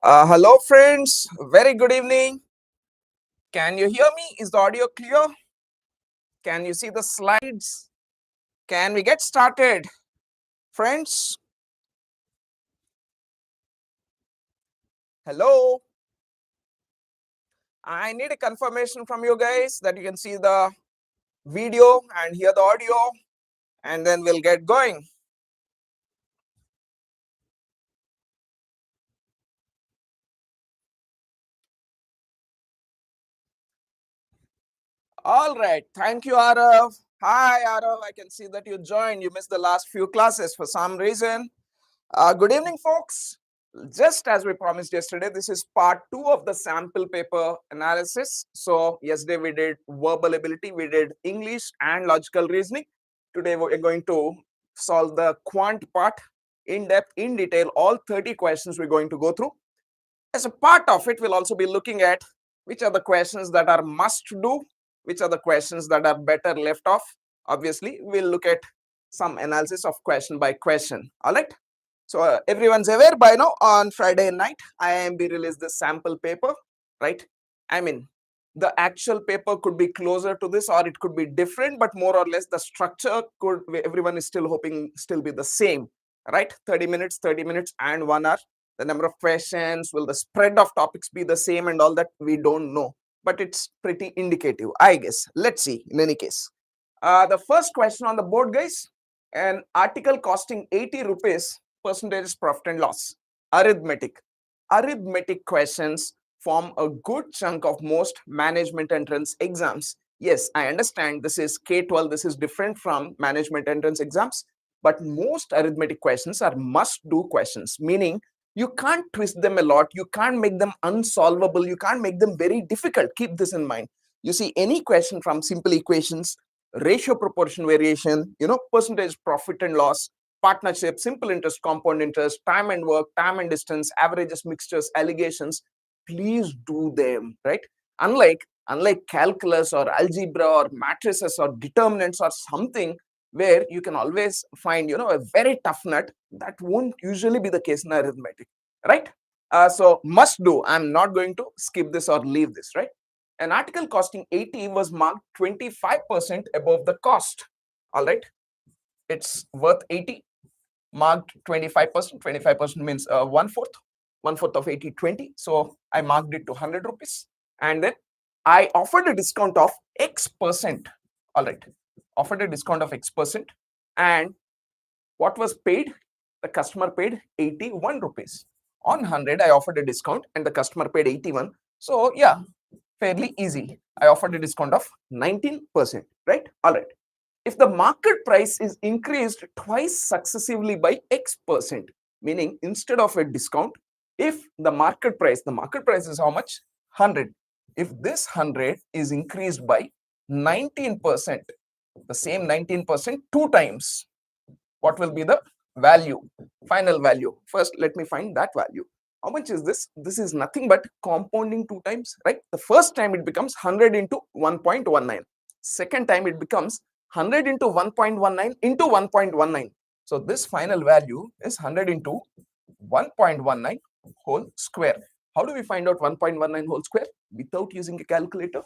Hello friends, very good evening. Can you hear me? Is the audio clear? Can you see the slides? Can we get started? Friends? Hello? I need a confirmation from you guys that you can see the video and hear the audio, and then we'll get going. All right, thank you, Arav. Hi, Arav. I can see that you joined. You missed the last few classes for some reason. Good evening, folks. Just as we promised yesterday, this is part 2 of the sample paper analysis. So yesterday we did verbal ability, we did English and logical reasoning. Today we're going to solve the quant part in depth, in detail. All 30 questions we're going to go through. As a part of it, we'll also be looking at which are the questions that are must do, which are the questions that are better left off. Obviously, we'll look at some analysis of question by question. All right. So everyone's aware by now, on Friday night, IIM-B released the sample paper, right? I mean, the actual paper could be closer to this or it could be different, but more or less the structure could, everyone is still hoping, still be the same, right? 30 minutes and 1 hour. The number of questions, will the spread of topics be the same and all that, we don't know. But it's pretty indicative, I guess. Let's see, in any case. The first question on the board, guys, an article costing 80 rupees, percentage profit and loss. Arithmetic questions form a good chunk of most management entrance exams. Yes, I understand this is K-12, this is different from management entrance exams, but most arithmetic questions are must-do questions, meaning you can't twist them a lot, you can't make them unsolvable, you can't make them very difficult. Keep this in mind. You see any question from simple equations, ratio proportion variation, percentage profit and loss, partnership, simple interest, compound interest, time and work, time and distance, averages, mixtures, allegations, please do them, right? Unlike calculus or algebra or matrices or determinants or something where you can always find, a very tough nut, that won't usually be the case in arithmetic, right? So must do. I'm not going to skip this or leave this, right? An article costing 80 was marked 25% above the cost. All right, it's worth 80, marked 25%. 25% means one-fourth of 80, 20. So I marked it to 100 rupees. And then I offered a discount of X percent. All right, offered a discount of X percent. And what was paid? The customer paid 81 rupees. On 100, I offered a discount and the customer paid 81. So yeah, fairly easy. I offered a discount of 19%, right? All right. If the market price is increased twice successively by X percent, meaning instead of a discount, if the market price is how much? 100. If this 100 is increased by 19%, the same 19% 2 times, what will be the value, final value? First, let me find that value. How much is this? This is nothing but compounding 2 times, right? The first time it becomes 100 into 1.19. Second time it becomes 100 into 1.19 into 1.19. So this final value is 100 into 1.19 whole square. How do we find out 1.19 whole square? Without using a calculator.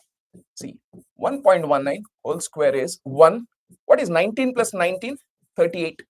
See, 1.19 whole square is 1. What is 19 plus 19? 38.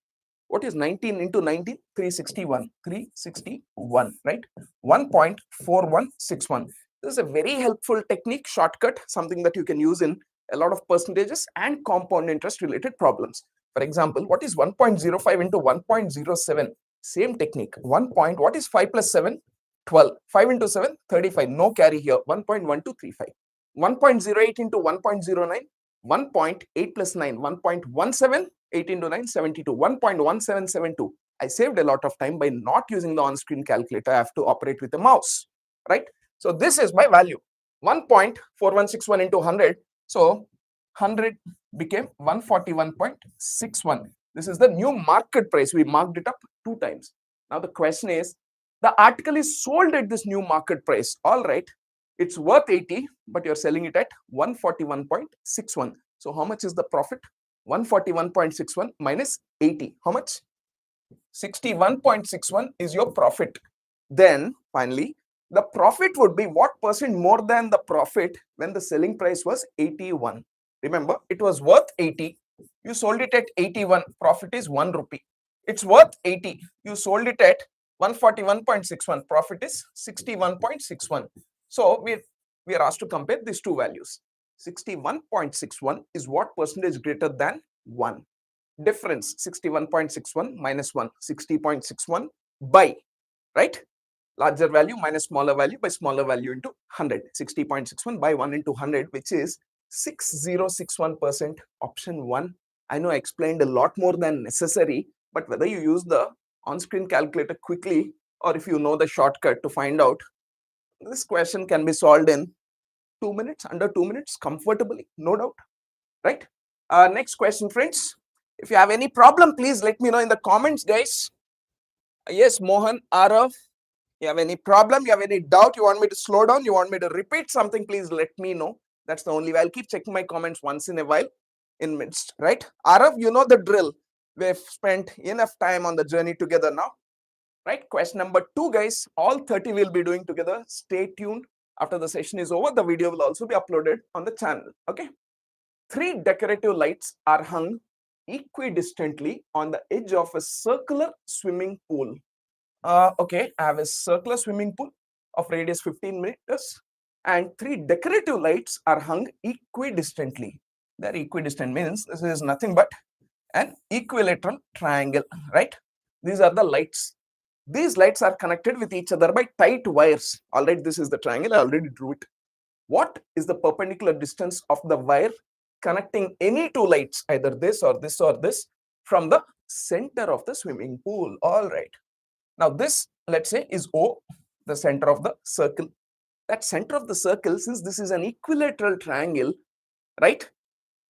What is 19 into 19? 361. 361, right? 1.4161. This is a very helpful technique, shortcut, something that you can use in a lot of percentages and compound interest related problems. For example, what is 1.05 into 1.07? Same technique. What is 5 plus 7? 12. 5 into 7? 35. No carry here. 1.1235. 1.08 into 1.09? 1.8 plus 9, 1.17, 8 into 9, 72, 1.1772. I saved a lot of time by not using the on-screen calculator. I have to operate with a mouse, right? So this is my value, 1.4161 into 100. So 100 became 141.61. This is the new market price. We marked it up 2 times. Now the question is, the article is sold at this new market price. All right, it's worth 80, but you're selling it at 141.61. So how much is the profit? 141.61 minus 80. How much? 61.61 is your profit. Then finally, the profit would be what percent more than the profit when the selling price was 81. Remember, it was worth 80. You sold it at 81. Profit is 1 rupee. It's worth 80. You sold it at 141.61. Profit is 61.61. So we are asked to compare these two values. 61.61 is what percentage greater than 1. Difference 61.61 minus 1, 60.61 by, right? Larger value minus smaller value by smaller value into 100. 60.61 by 1 into 100, which is 6061%. Option 1. I know I explained a lot more than necessary, but whether you use the on-screen calculator quickly or if you know the shortcut to find out, this question can be solved in 2 minutes, under 2 minutes, comfortably, no doubt, right? Next question, friends. If you have any problem, please let me know in the comments, guys. Yes, Mohan, Arav, you have any problem, you have any doubt, you want me to slow down, you want me to repeat something, please let me know. That's the only way. I'll keep checking my comments once in a while in midst, right? Arav, you know the drill. We've spent enough time on the journey together now, right? Question number 2, guys. All 30 we'll be doing together. Stay tuned. After the session is over, the video will also be uploaded on the channel, okay? 3 decorative lights are hung equidistantly on the edge of a circular swimming pool. Okay, I have a circular swimming pool of radius 15 meters and 3 decorative lights are hung equidistantly. They're equidistant means this is nothing but an equilateral triangle, right? These are the lights. These lights are connected with each other by tight wires. All right, this is the triangle. I already drew it. What is the perpendicular distance of the wire connecting any 2 lights, either this or this or this, from the center of the swimming pool? All right. Now this, let's say, is O, the center of the circle. That center of the circle, since this is an equilateral triangle, right?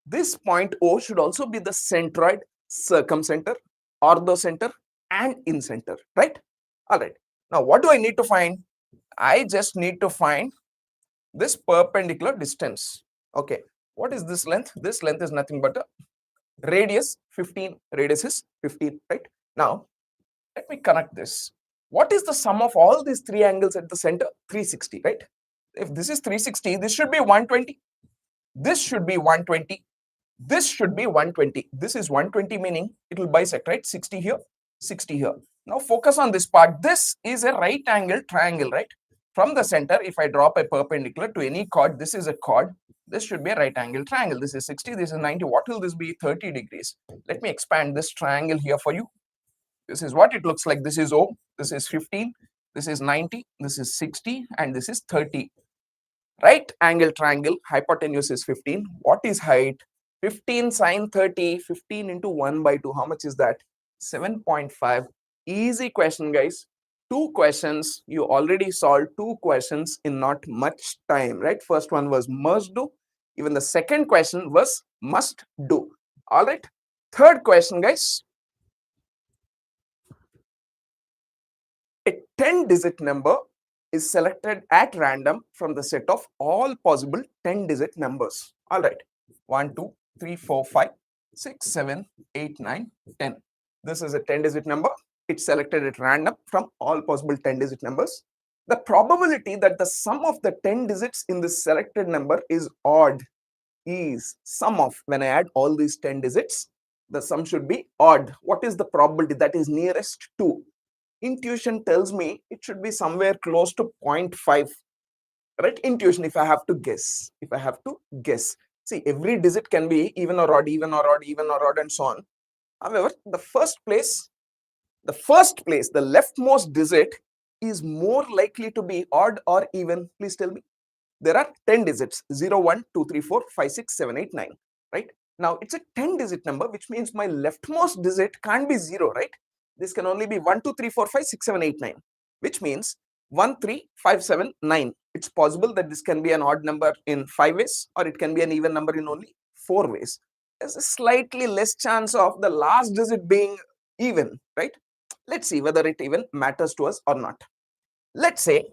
This point O should also be the centroid, circumcenter, orthocenter, and incenter, right? All right. Now what do I need to find? I just need to find this perpendicular distance. Okay. What is this length? This length is nothing but a radius 15. Radius is 15, right? Now, let me connect this. What is the sum of all these 3 angles at the center? 360, right? If this is 360, this should be 120. This should be 120. This should be 120. This is 120, meaning it will bisect, right? 60 here, 60 here. Now focus on this part. This is a right angle triangle, right? From the center, if I drop a perpendicular to any chord, this is a chord. This should be a right angle triangle. This is 60, this is 90. What will this be? 30 degrees. Let me expand this triangle here for you. This is what it looks like. This is O, this is 15, this is 90, this is 60, and this is 30. Right angle triangle, hypotenuse is 15. What is height? 15 sine 30, 15 into 1 by 2. How much is that? 7.5. Easy question, guys. 2 questions. You already solved 2 questions in not much time, right? First one was must do. Even the second question was must do. All right. Third question, guys. A 10-digit number is selected at random from the set of all possible 10-digit numbers. All right. 1, 2, 3, 4, 5, 6, 7, 8, 9, 10. This is a 10-digit number. It's selected at random from all possible 10-digit numbers. The probability that the sum of the 10 digits in this selected number is odd is sum of, when I add all these 10 digits, the sum should be odd. What is the probability that is nearest to? Intuition tells me it should be somewhere close to 0.5, right? Intuition, if I have to guess, see, every digit can be even or odd, even or odd, even or odd, and so on. However, the first place, the leftmost digit is more likely to be odd or even. Please tell me. There are 10 digits, 0, 1, 2, 3, 4, 5, 6, 7, 8, 9, right? Now, it's a 10-digit number, which means my leftmost digit can't be 0, right? This can only be 1, 2, 3, 4, 5, 6, 7, 8, 9, which means 1, 3, 5, 7, 9. It's possible that this can be an odd number in 5 ways, or it can be an even number in only 4 ways. There's a slightly less chance of the last digit being even, right? Let's see whether it even matters to us or not. Let's say,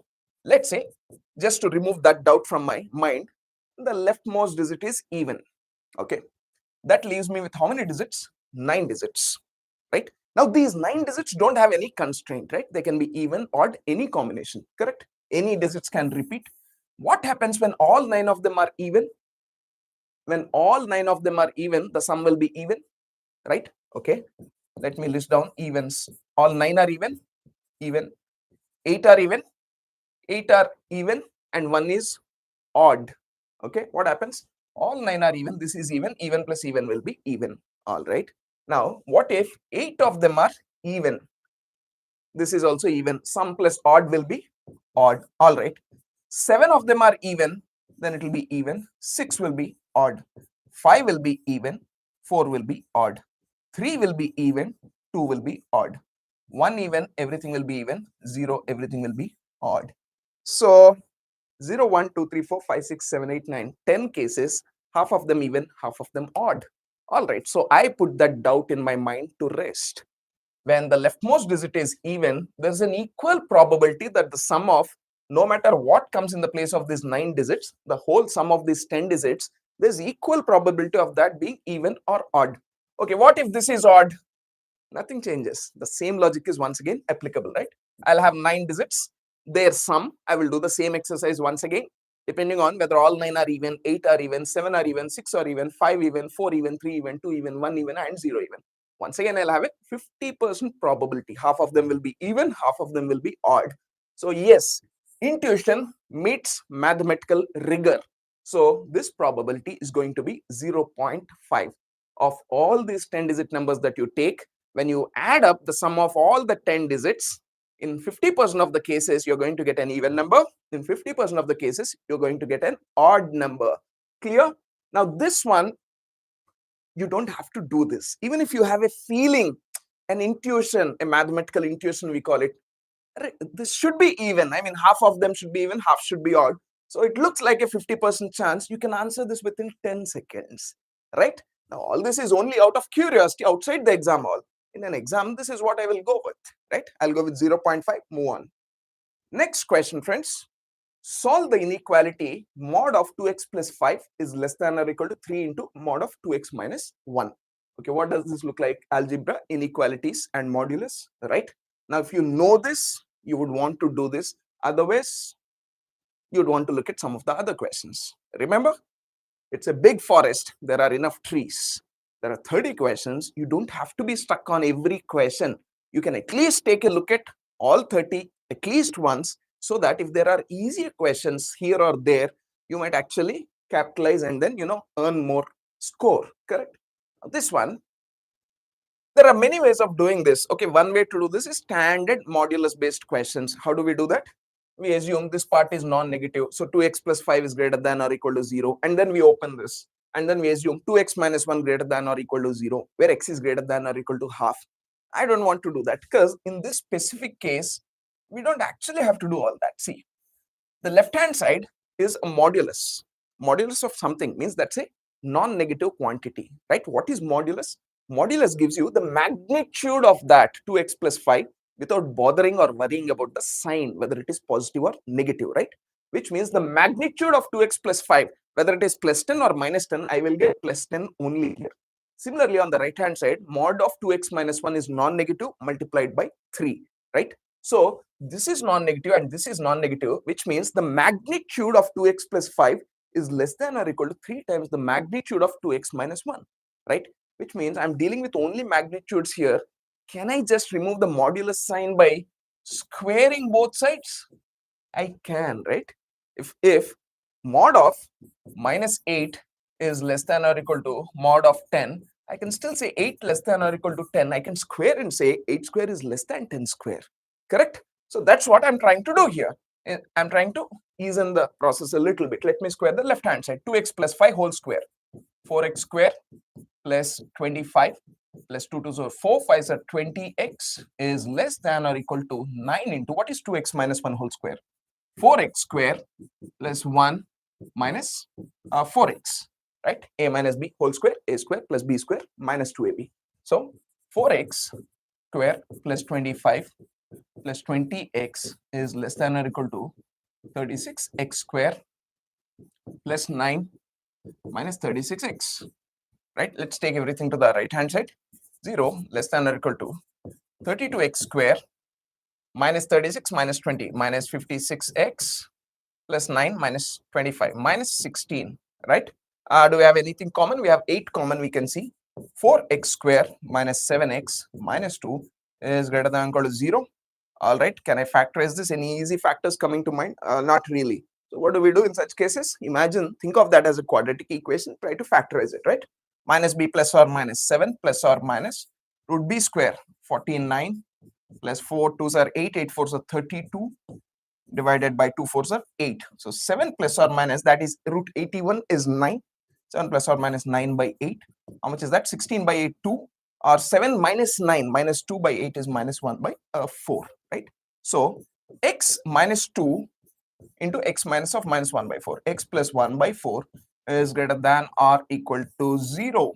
just to remove that doubt from my mind, the leftmost digit is even. Okay, that leaves me with how many digits? 9 digits, right? Now these 9 digits don't have any constraint, right? They can be even, odd, any combination, correct? Any digits can repeat. What happens when all 9 of them are even? When all 9 of them are even, the sum will be even, right? Okay, let me list down evens. All 9 are even, 8 are even, 8 are even, and 1 is odd. Okay, what happens? All 9 are even, this is even, even plus even will be even. All right. Now, what if 8 of them are even? This is also even. Sum plus odd will be odd. All right. 7 of them are even, then it will be even. 6 will be odd. 5 will be even. 4 will be odd. 3 will be even. 2 will be odd. 1 even, everything will be even. 0, everything will be odd. So 0, 1, 2, 3, 4, 5, 6, 7, 8, 9, 10 cases, half of them even, half of them odd. All right, so I put that doubt in my mind to rest. When the leftmost digit is even, there's an equal probability that the sum of, no matter what comes in the place of these 9 digits, the whole sum of these 10 digits, there's equal probability of that being even or odd. Okay, what if this is odd? Nothing changes. The same logic is once again applicable, right? I'll have 9 digits, their sum. I will do the same exercise once again, depending on whether all 9 are even, 8 are even, 7 are even, 6 are even, 5 even, 4 even, 3 even, 2 even, 1 even, and 0 even. Once again, I'll have a 50% probability. Half of them will be even, half of them will be odd. So yes, intuition meets mathematical rigor. So this probability is going to be 0.5. Of all these 10 digit numbers that you take, when you add up the sum of all the 10 digits, in 50% of the cases, you're going to get an even number. In 50% of the cases, you're going to get an odd number. Clear? Now, this one, you don't have to do this. Even if you have a feeling, an intuition, a mathematical intuition, we call it, this should be even. I mean, half of them should be even, half should be odd. So it looks like a 50% chance. You can answer this within 10 seconds, right? Now, all this is only out of curiosity outside the exam hall. In an exam, this is what I will go with, right? I'll go with 0.5, move on. Next question, friends. Solve the inequality mod of 2x plus 5 is less than or equal to 3 into mod of 2x minus 1. Okay, what does this look like? Algebra, inequalities, and modulus, right? Now, if you know this, you would want to do this. Otherwise, you'd want to look at some of the other questions. Remember, it's a big forest. There are enough trees. There are 30 questions. You don't have to be stuck on every question. You can at least take a look at all 30 at least once, so that if there are easier questions here or there, you might actually capitalize and then, earn more score, correct? This one, there are many ways of doing this. Okay, one way to do this is standard modulus based questions. How do we do that? We assume this part is non-negative, so 2x plus 5 is greater than or equal to 0, and then we open this, and then we assume 2x minus 1 greater than or equal to 0, where x is greater than or equal to half. I don't want to do that, because in this specific case, we don't actually have to do all that. See, the left hand side is a modulus. Modulus of something means that's a non-negative quantity, right? What is modulus? Modulus gives you the magnitude of that 2x plus 5 without bothering or worrying about the sign, whether it is positive or negative, right? Which means the magnitude of 2x plus 5, whether it is plus 10 or minus 10, I will get plus 10 only here. Similarly, on the right hand side, mod of 2x minus 1 is non-negative multiplied by 3, right? So this is non-negative and this is non-negative, which means the magnitude of 2x plus 5 is less than or equal to 3 times the magnitude of 2x minus 1, right? Which means I'm dealing with only magnitudes here. Can I just remove the modulus sign by squaring both sides? I can, right? If mod of minus 8 is less than or equal to mod of 10, I can still say 8 less than or equal to 10. I can square and say 8 square is less than 10 square, correct? So that's what I'm trying to do here. I'm trying to ease in the process a little bit. Let me square the left hand side. 2x plus 5 whole square. 4x square plus 25 plus 2 to 4, 5 are 20x is less than or equal to 9 into what is 2x minus 1 whole square? 4x square plus 1 minus 4x, right? A minus b whole square, a square plus b square minus 2ab. So 4x square plus 25 plus 20x is less than or equal to 36x square plus 9 minus 36x, right? Let's take everything to the right hand side. 0 less than or equal to 32x square minus 36 minus 20 minus 56x plus 9 minus 25 minus 16, right? Do we have anything common? We have 8 common, we can see. 4x square minus 7x minus 2 is greater than or equal to 0. All right, can I factorize this? Any easy factors coming to mind? Not really. So what do we do in such cases? Imagine, think of that as a quadratic equation, try to factorize it, right? Minus b plus or minus 7 plus or minus root b square 49 plus 4 2s are 8, 8 4s are 32 divided by 2 4s are 8. So 7 plus or minus, that is root 81 is 9. 7 plus or minus 9 by 8. How much is that? 16 by 8, 2. Or 7 minus 9 minus 2 by 8 is minus 1 by 4, right? So x minus 2 into x minus of minus 1 by 4. X plus 1 by 4 is greater than or equal to 0.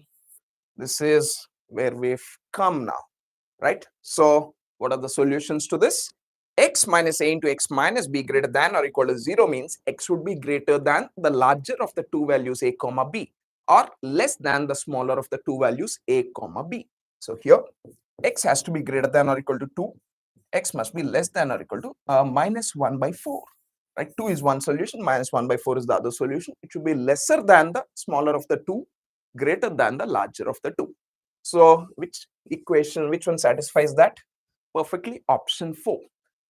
This is where we've come now, right? So what are the solutions to this? X minus a into x minus b greater than or equal to 0 means x would be greater than the larger of the two values a comma b, or less than the smaller of the two values a comma b. So here x has to be greater than or equal to 2, x must be less than or equal to minus 1 by 4, right? 2 is one solution, minus 1 by 4 is the other solution. It should be lesser than the smaller of the two, greater than the larger of the two. So which equation, which one satisfies that? Perfectly, option 4.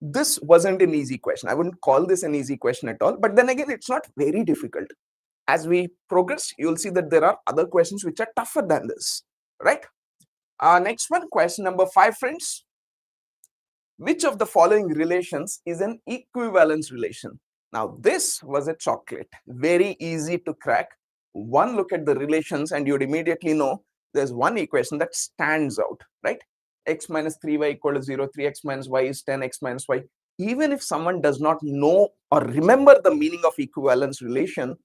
This wasn't an easy question. I wouldn't call this an easy question at all, but then again, it's not very difficult. As we progress, you'll see that there are other questions which are tougher than this, right? Next one, question number 5, friends. Which of the following relations is an equivalence relation? Now, this was a chocolate, very easy to crack. One look at the relations and you'd immediately know there's one equation that stands out, right? X minus 3y equal to 0, 3x minus y is 10, x minus y. Even if someone does not know or remember the meaning of equivalence relation,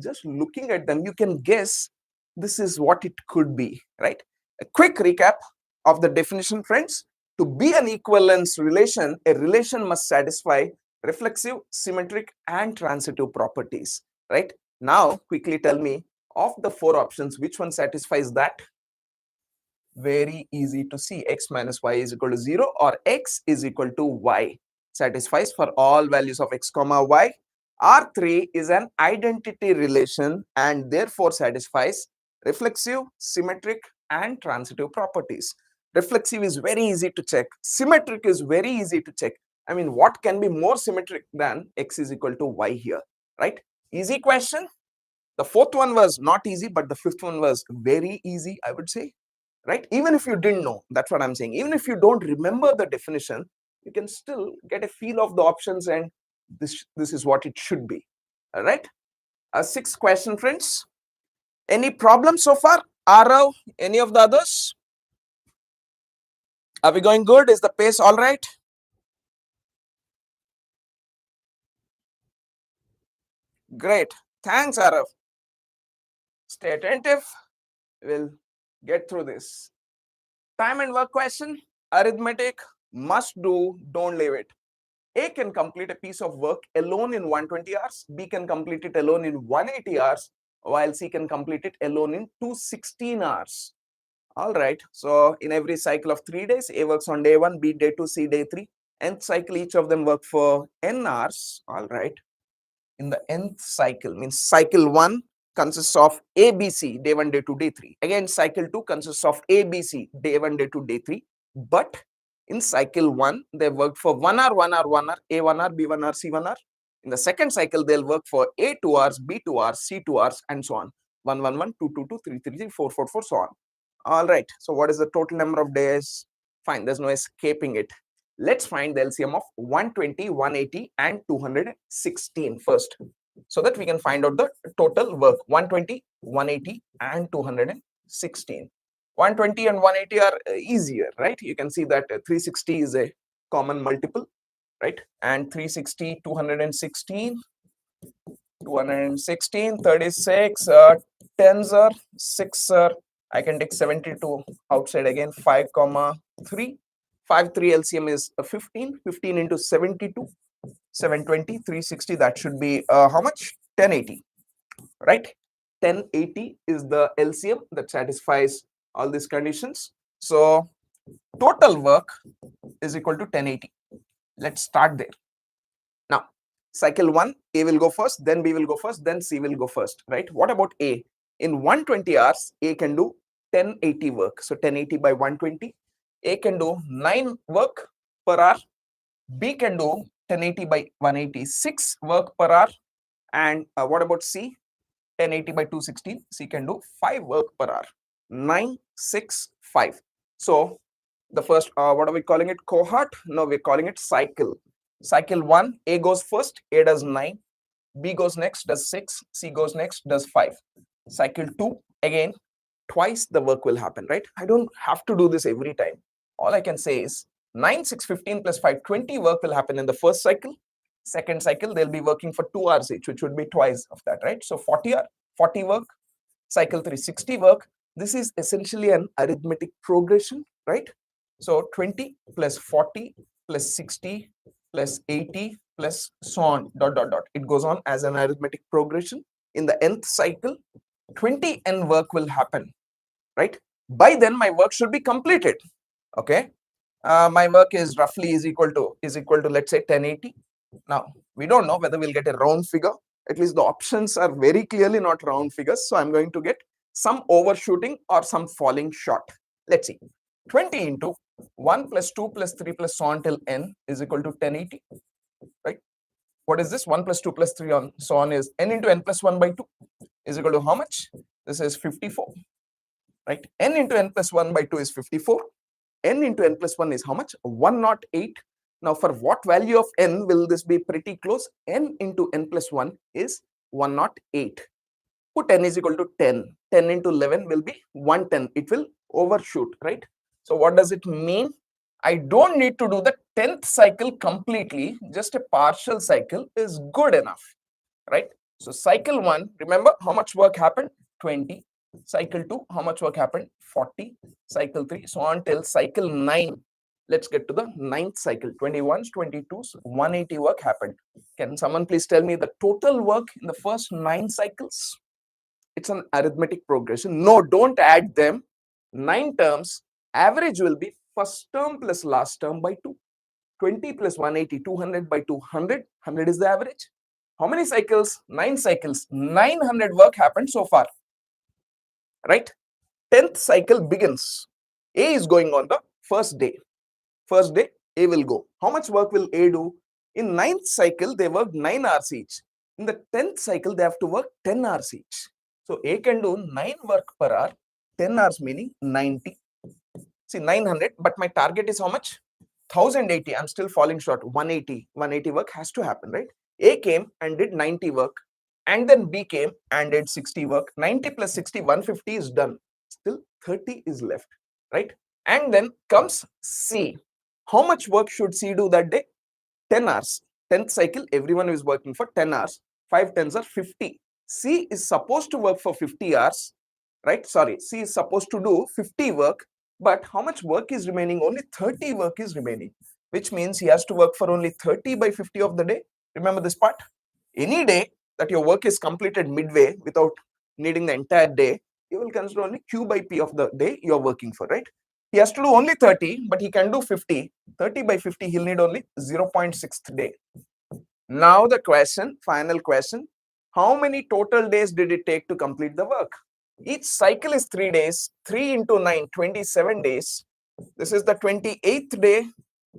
just looking at them, you can guess this is what it could be, right? A quick recap of the definition, friends. To be an equivalence relation, a relation must satisfy reflexive, symmetric, and transitive properties, right? Now, quickly tell me, of the 4 options, which one satisfies that? Very easy to see. X minus y is equal to 0 or x is equal to y satisfies for all values of x comma y. R3 is an identity relation and therefore satisfies reflexive, symmetric, and transitive properties. Reflexive is very easy to check. Symmetric is very easy to check. I mean, what can be more symmetric than x is equal to y here, right? Easy question. The 4th one was not easy, but the 5th one was very easy, I would say, right? Even if you didn't know, that's what I'm saying. Even if you don't remember the definition, you can still get a feel of the options and this is what it should be, all right? 6th question, friends. Any problems so far? Arav, any of the others? Are we going good? Is the pace all right? Great. Thanks, Arav. Stay attentive. We'll get through this. Time and work question. Arithmetic. Must do. Don't leave it. A can complete a piece of work alone in 120 hours. B can complete it alone in 180 hours. While C can complete it alone in 216 hours. All right. So in every cycle of 3 days, A works on day 1, B day 2, C day 3. Nth cycle, each of them work for n hours. All right. In the nth cycle, means cycle 1 consists of A, B, C, day 1, day 2, day 3. Again, cycle 2 consists of A, B, C, day 1, day 2, day 3. But in cycle 1, they worked for 1 hour, 1 hour, 1 hour, A 1 hour, B 1 hour, C 1 hour. In the second cycle, they'll work for A 2 hours, B 2 hours, C 2 hours, and so on. 1, 1, 1, 2, 2, 2, 3, 3, 3, 4, 4, 4, so on. All right. So what is the total number of days? Fine. There's no escaping it. Let's find the LCM of 120, 180, and 216 first, so that we can find out the total work. 120, 180, and 216. 120 and 180 are easier, right? You can see that 360 is a common multiple, right? And 360, 216, 216, 36, 10s are 6 are, I can take 72 outside again, 5 comma 3. 5 3 LCM is 15. 15 into 72, 720, 360. That should be how much? 1080, right? 1080 is the LCM that satisfies all these conditions. So total work is equal to 1080. Let's start there. Now, cycle 1, A will go first, then B will go first, then C will go first, right? What about A? In 120 hours, A can do 1080 work. So 1080 by 120. A can do 9 work per hour. B can do 1080 by 186 work per hour. And what about C? 1080 by 216. C can do 5 work per hour. 9, 6, 5. So the first, what are we calling it? Cohort? No, we're calling it cycle. Cycle 1, A goes first, A does 9, B goes next, does 6, C goes next, does 5. Cycle 2, again, twice the work will happen, right? I don't have to do this every time. All I can say is 9, 6, 15 plus 5, 20 work will happen in the first cycle. Second cycle, they'll be working for 2 hours each, which would be twice of that, right? So 40 work. Cycle 3, 60 work. This is essentially an arithmetic progression, right? So 20 plus 40 plus 60 plus 80 plus so on, dot, dot, dot. It goes on as an arithmetic progression. In the nth cycle, 20 n work will happen, right? By then, my work should be completed, okay? My work is roughly is equal to let's say 1080. Now, we don't know whether we'll get a round figure. At least the options are very clearly not round figures. So I'm going to get some overshooting or some falling short. Let's see. 20 into 1 plus 2 plus 3 plus so on till n is equal to 1080, right? What is this? 1 plus 2 plus 3 on so on is n into n plus 1 by 2 is equal to how much? This is 54, right? N into n plus 1 by 2 is 54. N into n plus 1 is how much? 108. Now, for what value of n will this be pretty close? N into n plus 1 is 108. Put n is equal to 10. 10 into 11 will be 110. It will overshoot, right? So what does it mean? I don't need to do the 10th cycle completely. Just a partial cycle is good enough, right? So cycle 1, remember how much work happened? 20. Cycle 2, how much work happened? 40. Cycle 3, so on till cycle 9. Let's get to the 9th cycle. 21s, 22s, 180 work happened. Can someone please tell me the total work in the first 9 cycles? It's an arithmetic progression. No, don't add them. 9 terms. Average will be first term plus last term by 2. 20 plus 180, 200 by 200. 100 is the average. How many cycles? 9 cycles. 900 work happened so far, right? 10th cycle begins. A is going on the first day. First day, A will go. How much work will A do? In 9th cycle, they work 9 hours each. In the 10th cycle, they have to work 10 hours each. So A can do 9 work per hour, 10 hours meaning 90. See, 900, but my target is how much? 1080. I'm still falling short. 180. 180 work has to happen, right? A came and did 90 work, and then B came and did 60 work. 90 plus 60, 150 is done. Still 30 is left, right? And then comes C. How much work should C do that day? 10 hours. 10th cycle, everyone is working for 10 hours. 5 tens are 50. C is supposed to work for 50 hours, right? Sorry, C is supposed to do 50 work, but how much work is remaining? Only 30 work is remaining, which means he has to work for only 30 by 50 of the day. Remember this part? Any day that your work is completed midway without needing the entire day, you will consider only Q by P of the day you're working for, right? He has to do only 30, but he can do 50. 30 by 50, he'll need only 0.6th day. Now the question, final question, how many total days did it take to complete the work? Each cycle is 3 days, 3 into 9, 27 days. This is the 28th day.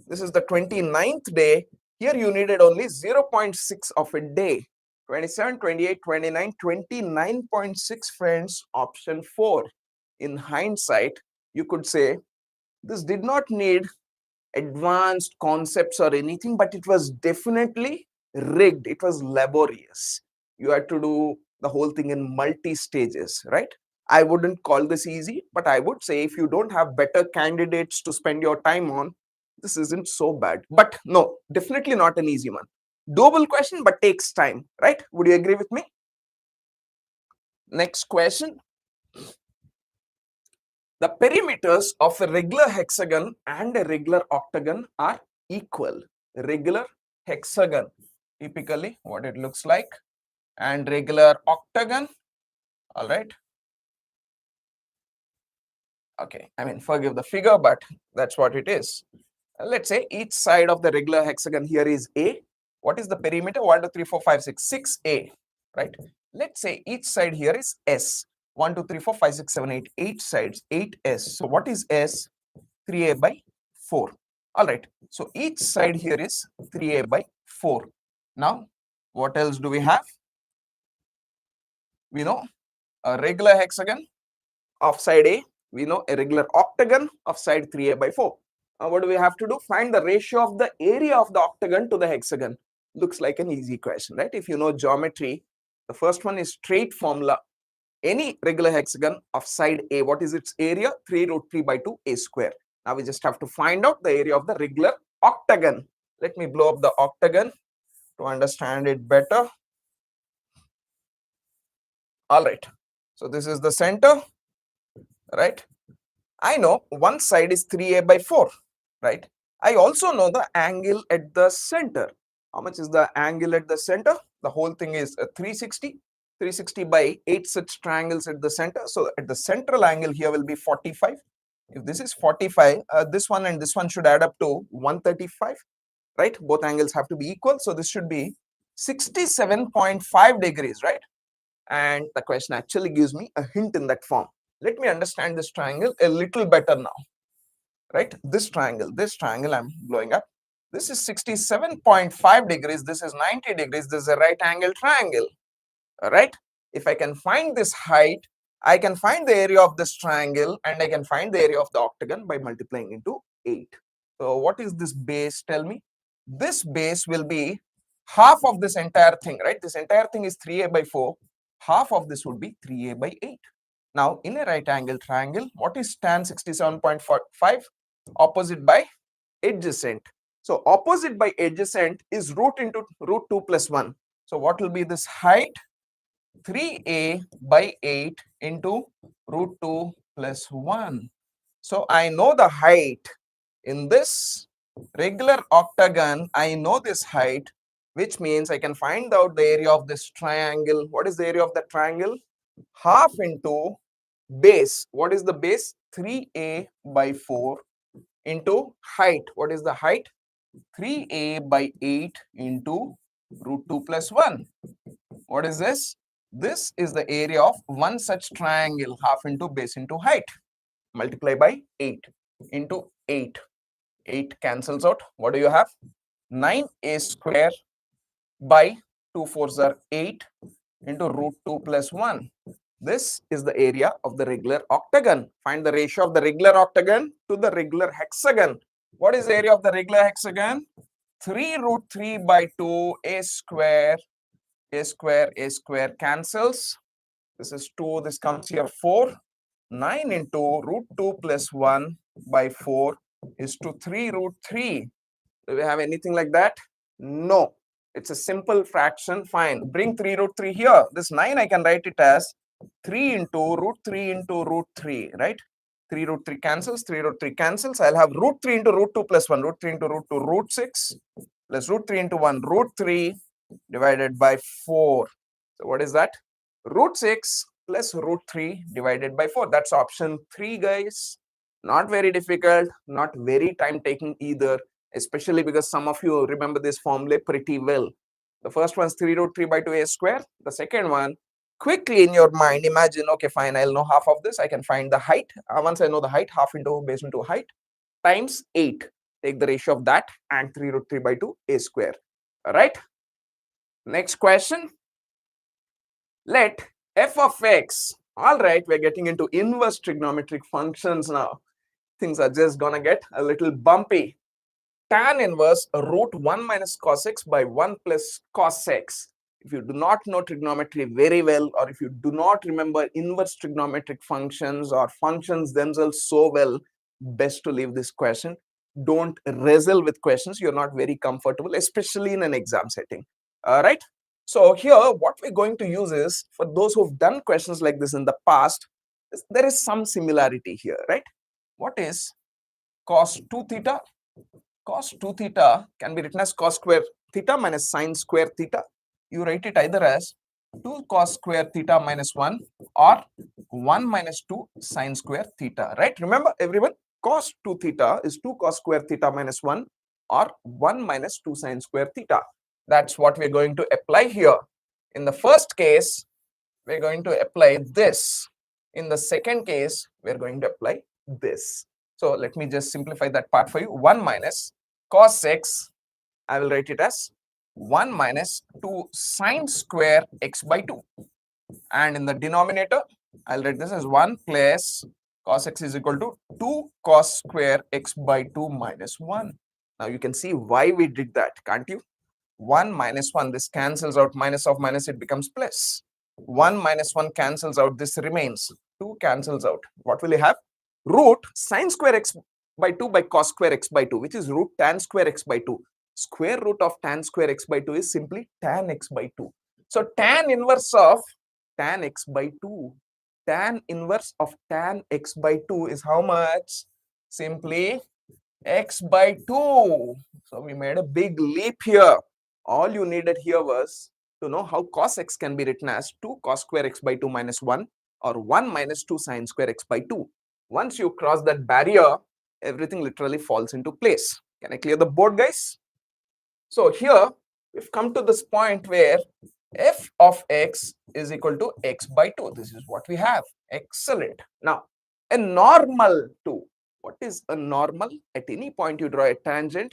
This is the 29th day. Here you needed only 0.6 of a day. 27, 28, 29, 29.6 friends, option 4. In hindsight, you could say this did not need advanced concepts or anything, but it was definitely rigged. It was laborious. You had to do the whole thing in multi-stages, right? I wouldn't call this easy, but I would say if you don't have better candidates to spend your time on, this isn't so bad. But no, definitely not an easy one. Doable question, but takes time, right? Would you agree with me? Next question. The perimeters of a regular hexagon and a regular octagon are equal. Regular hexagon, typically what it looks like, and regular octagon, all right. Okay, I mean, forgive the figure, but that's what it is. Let's say each side of the regular hexagon here is A. What is the perimeter? 1, 2, 3, 4, 5, 6, 6A, right? Let's say each side here is S. 1, 2, 3, 4, 5, 6, 7, 8. 8 sides, 8S. So what is S? 3A by 4. All right. So each side here is 3A by 4. Now, what else do we have? We know a regular hexagon of side A. We know a regular octagon of side 3A by 4. What do we have to do? Find the ratio of the area of the octagon to the hexagon. Looks like an easy question, right? If you know geometry, the first one is straight formula. Any regular hexagon of side A, what is its area? 3 root 3 by 2 A square. Now we just have to find out the area of the regular octagon. Let me blow up the octagon to understand it better. All right. So this is the center, right? I know one side is 3A by 4, right? I also know the angle at the center. How much is the angle at the center? The whole thing is 360. 360 by 8 such triangles at the center. So at the central angle here will be 45. If this is 45, this one and this one should add up to 135, right? Both angles have to be equal. So this should be 67.5 degrees, right? And the question actually gives me a hint in that form. Let me understand this triangle a little better now, right? This triangle I'm blowing up. This is 67.5 degrees. This is 90 degrees. This is a right angle triangle, all right? If I can find this height, I can find the area of this triangle and I can find the area of the octagon by multiplying into 8. So what is this base? Tell me. This base will be half of this entire thing, right? This entire thing is 3A by 4. Half of this would be 3A by 8. Now, in a right angle triangle, what is tan 67.5? Opposite by adjacent. So, opposite by adjacent is root into root 2 plus 1. So, what will be this height? 3A by 8 into root 2 plus 1. So, I know the height in this regular octagon. I know this height, which means I can find out the area of this triangle. What is the area of the triangle? Half into base. What is the base? 3A by 4 into height. What is the height? 3A by 8 into root 2 plus 1. What is this? This is the area of one such triangle, half into base into height. Multiply by 8 into 8. 8 cancels out. What do you have? 9A square by 2 4s are 8 into root 2 plus 1. This is the area of the regular octagon. Find the ratio of the regular octagon to the regular hexagon. What is the area of the regular hexagon? 3 root 3 by 2 A square. A square cancels. This is 2, this comes here 4. 9 into root 2 plus 1 by 4 is to 3 root 3. Do we have anything like that? No. It's a simple fraction. Fine. Bring 3 root 3 here. This 9 I can write it as 3 into root 3 into root 3, right? 3 root 3 cancels, 3 root 3 cancels. I'll have root 3 into root 2 plus 1, root 3 into root 2, root 6 plus root 3 into 1, root 3 divided by 4. So what is that? Root 6 plus root 3 divided by 4. That's option 3, guys. Not very difficult, not very time taking either, especially because some of you remember this formula pretty well. The first one's 3 root 3 by 2A square. The second one, quickly in your mind, imagine, okay, fine, I'll know half of this. I can find the height. Once I know the height, half into base into height times 8. Take the ratio of that and 3 root 3 by 2 A square. All right. Next question. Let f of x. All right, we're getting into inverse trigonometric functions now. Things are just gonna get a little bumpy. Tan inverse root 1 minus cos x by 1 plus cos x. If you do not know trigonometry very well, or if you do not remember inverse trigonometric functions or functions themselves so well, best to leave this question. Don't wrestle with questions you're not very comfortable, especially in an exam setting. All right. So here, what we're going to use is, for those who've done questions like this in the past, there is some similarity here, right? What is cos 2 theta? Cos 2 theta can be written as cos square theta minus sin square theta. You write it either as 2 cos square theta minus 1 or 1 minus 2 sine square theta, right? Remember everyone, cos 2 theta is 2 cos square theta minus 1 or 1 minus 2 sine square theta. That's what we're going to apply here. In the first case, we're going to apply this. In the second case, we're going to apply this. So let me just simplify that part for you. 1 minus cos x, I will write it as 1 minus 2 sine square x by 2. And in the denominator, I'll write this as 1 plus cos x is equal to 2 cos square x by 2 minus 1. Now you can see why we did that, can't you? 1 minus 1, this cancels out, minus of minus, it becomes plus. 1 minus 1 cancels out, this remains. 2 cancels out. What will you have? Root sine square x by 2 by cos square x by 2, which is root tan square x by 2. Square root of tan square x by 2 is simply tan x by 2. So tan inverse of tan x by 2. Tan inverse of tan x by 2 is how much? Simply x by 2. So we made a big leap here. All you needed here was to know how cos x can be written as 2 cos square x by 2 minus 1 or 1 minus 2 sine square x by 2. Once you cross that barrier, everything literally falls into place. Can I clear the board, guys? So here we've come to this point where f of x is equal to x by 2. This is what we have. Excellent. Now, a normal to, what is a normal? At any point you draw a tangent,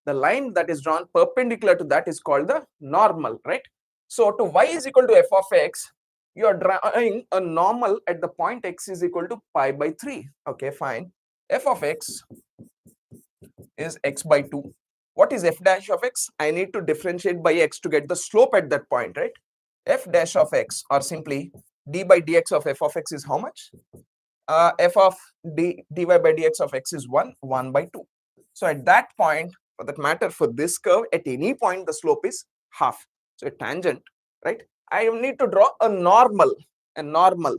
the line that is drawn perpendicular to that is called the normal, right? So to y is equal to f of x, you are drawing a normal at the point x is equal to pi by 3. Okay, fine. F of x is x by 2. What is f dash of x? I need to differentiate by x to get the slope at that point, right? F dash of x, or simply d by dx of f of x is how much? F of dy by dx of x is 1 by 2. So at that point, for that matter, for this curve, at any point the slope is half. So a tangent, right? I need to draw a normal.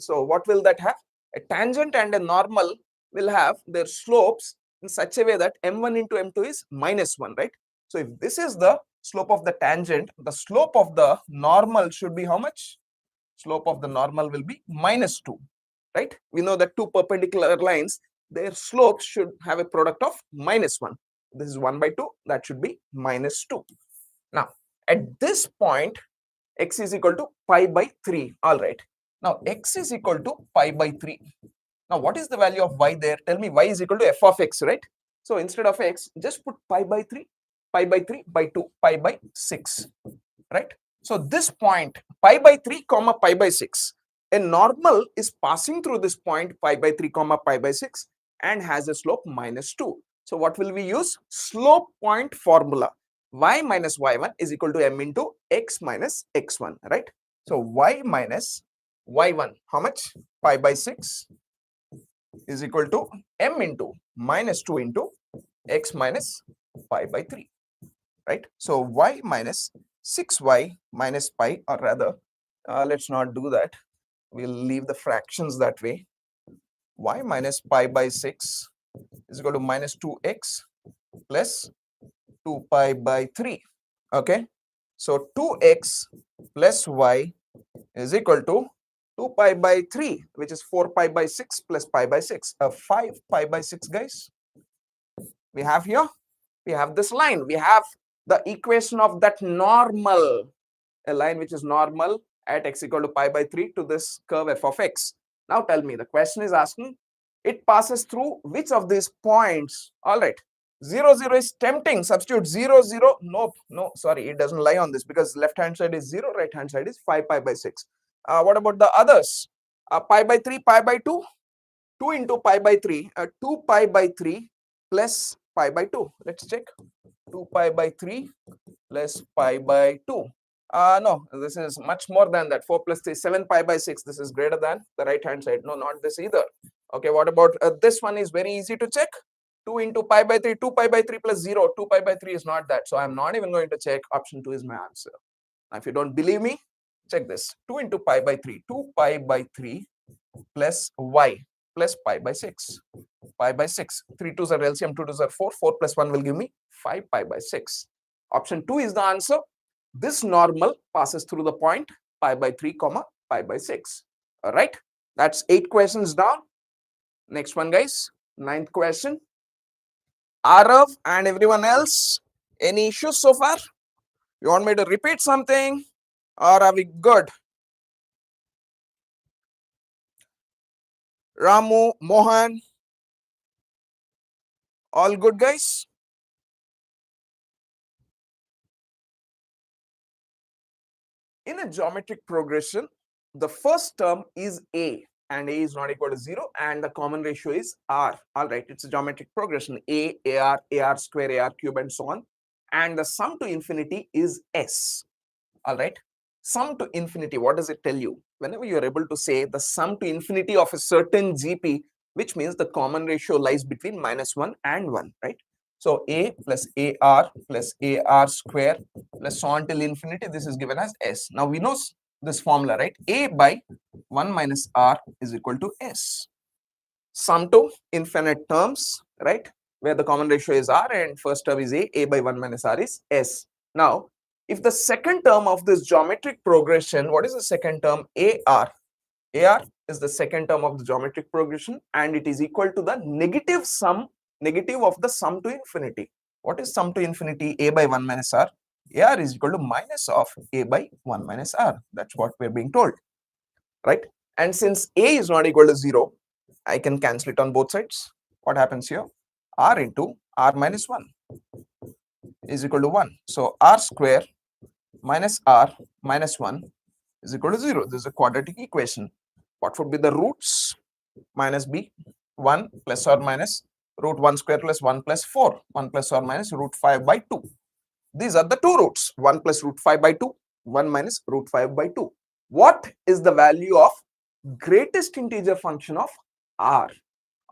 So what will that have? A tangent and a normal will have their slopes in such a way that m1 into m2 is minus 1, right? So if this is the slope of the tangent, the slope of the normal should be how much? Slope of the normal will be minus 2, right? We know that two perpendicular lines, their slopes should have a product of minus 1. This is 1 by 2, that should be minus 2. Now, at this point, x is equal to pi by 3. All right. Now, x is equal to pi by 3. Now, what is the value of y there? Tell me, y is equal to f of x, right? So, instead of x, just put pi by 3 by 2, pi by 6, right? So, this point, pi by 3 comma pi by 6, a normal is passing through this point pi by 3 comma pi by 6 and has a slope minus 2. So, what will we use? Slope point formula. Y minus y1 is equal to m into x minus x1, right? So, y minus y1, how much? Pi by 6 is equal to m into minus 2 into x minus pi by 3, right? So, y minus 6y minus pi, or rather, let's not do that. We'll leave the fractions that way. Y minus pi by 6 is equal to minus 2x plus 2 pi by 3. Okay. So 2x plus y is equal to 2 pi by 3, which is 4 pi by 6 plus pi by 6. 5 pi by 6, guys. We have here, we have this line. We have the equation of that normal, a line which is normal at x equal to pi by 3 to this curve f of x. Now tell me, the question is asking, it passes through which of these points? All right, 0, 0 is tempting. Substitute 0, 0. Nope, no, sorry, it doesn't lie on this because left hand side is 0, right hand side is 5 pi by 6. What about the others? Pi by 3, pi by 2, 2 into pi by 3, 2 pi by 3 plus pi by 2. Let's check. 2 pi by 3 plus pi by 2. No, this is much more than that. 4 plus 3, 7 pi by 6. This is greater than the right hand side. No, not this either. Okay, what about this one? Is very easy to check. 2 into pi by 3, 2 pi by 3 plus 0. 2 pi by 3 is not that. So I'm not even going to check. Option 2 is my answer. Now, if you don't believe me, check this. 2 into pi by 3. 2 pi by 3 plus y plus pi by 6. Pi by 6. 3 2s are LCM, 2 2s are 4. 4 plus 1 will give me 5 pi by 6. Option 2 is the answer. This normal passes through the point pi by 3 comma pi by 6. All right, that's 8 questions down. Next one, guys, 9th question. Arav and everyone else, any issues so far? You want me to repeat something or are we good? Ramu, Mohan, all good, guys? In a geometric progression, the first term is a, and a is not equal to 0, and the common ratio is r. All right, it's a geometric progression, ar square, ar cube, and so on, and the sum to infinity is s. All right, sum to infinity, what does it tell you? Whenever you are able to say the sum to infinity of a certain GP, which means the common ratio lies between -1 and 1, right? So a plus ar square plus so on till infinity, this is given as s. Now we know this formula, right? A by 1 minus r is equal to s. Sum to infinite terms, right? Where the common ratio is r and first term is a by 1 minus r is s. Now, if the second term of this geometric progression, what is the second term? AR. AR is the second term of the geometric progression, and it is equal to the negative of the sum to infinity. What is sum to infinity? A by 1 minus r. AR is equal to minus of a by 1 minus r. That's what we're being told, right? And since a is not equal to 0, I can cancel it on both sides. What happens here? R into r minus 1 is equal to 1. So r square minus r minus 1 is equal to 0. This is a quadratic equation. What would be the roots? Minus b, 1 plus or minus root 1 square plus 1 plus 4, 1 plus or minus root 5 by 2. These are the two roots, 1 plus root 5 by 2, 1 minus root 5 by 2. What is the value of greatest integer function of r?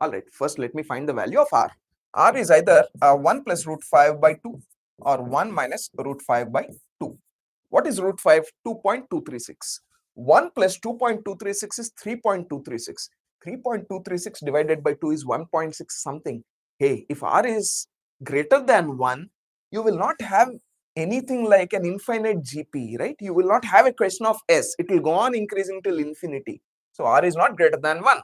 All right, first let me find the value of r. R is either 1 plus root 5 by 2 or 1 minus root 5 by 2. What is root 5? 2.236. 1 plus 2.236 is 3.236. 3.236 divided by 2 is 1.6 something. Hey, if r is greater than 1, you will not have anything like an infinite GP, right? You will not have a question of s. It will go on increasing till infinity. So r is not greater than 1.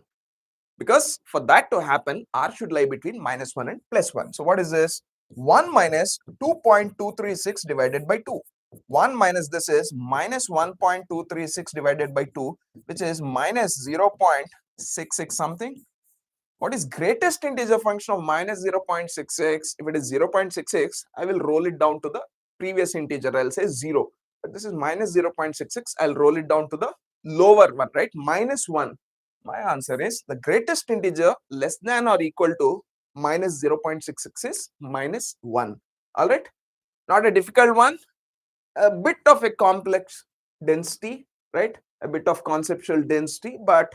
Because for that to happen, r should lie between -1 and +1. So what is this? 1 minus 2.236 divided by 2. 1 minus this is minus 1.236 divided by 2, which is minus 0.66 something. What is greatest integer function of minus 0.66? If it is 0.66, I will roll it down to the previous integer. I'll say 0. But this is minus 0.66. I'll roll it down to the lower one, right? Minus 1. My answer is the greatest integer less than or equal to minus 0.66 is minus 1. All right. Not a difficult one. A bit of a complex density, right? A bit of conceptual density, but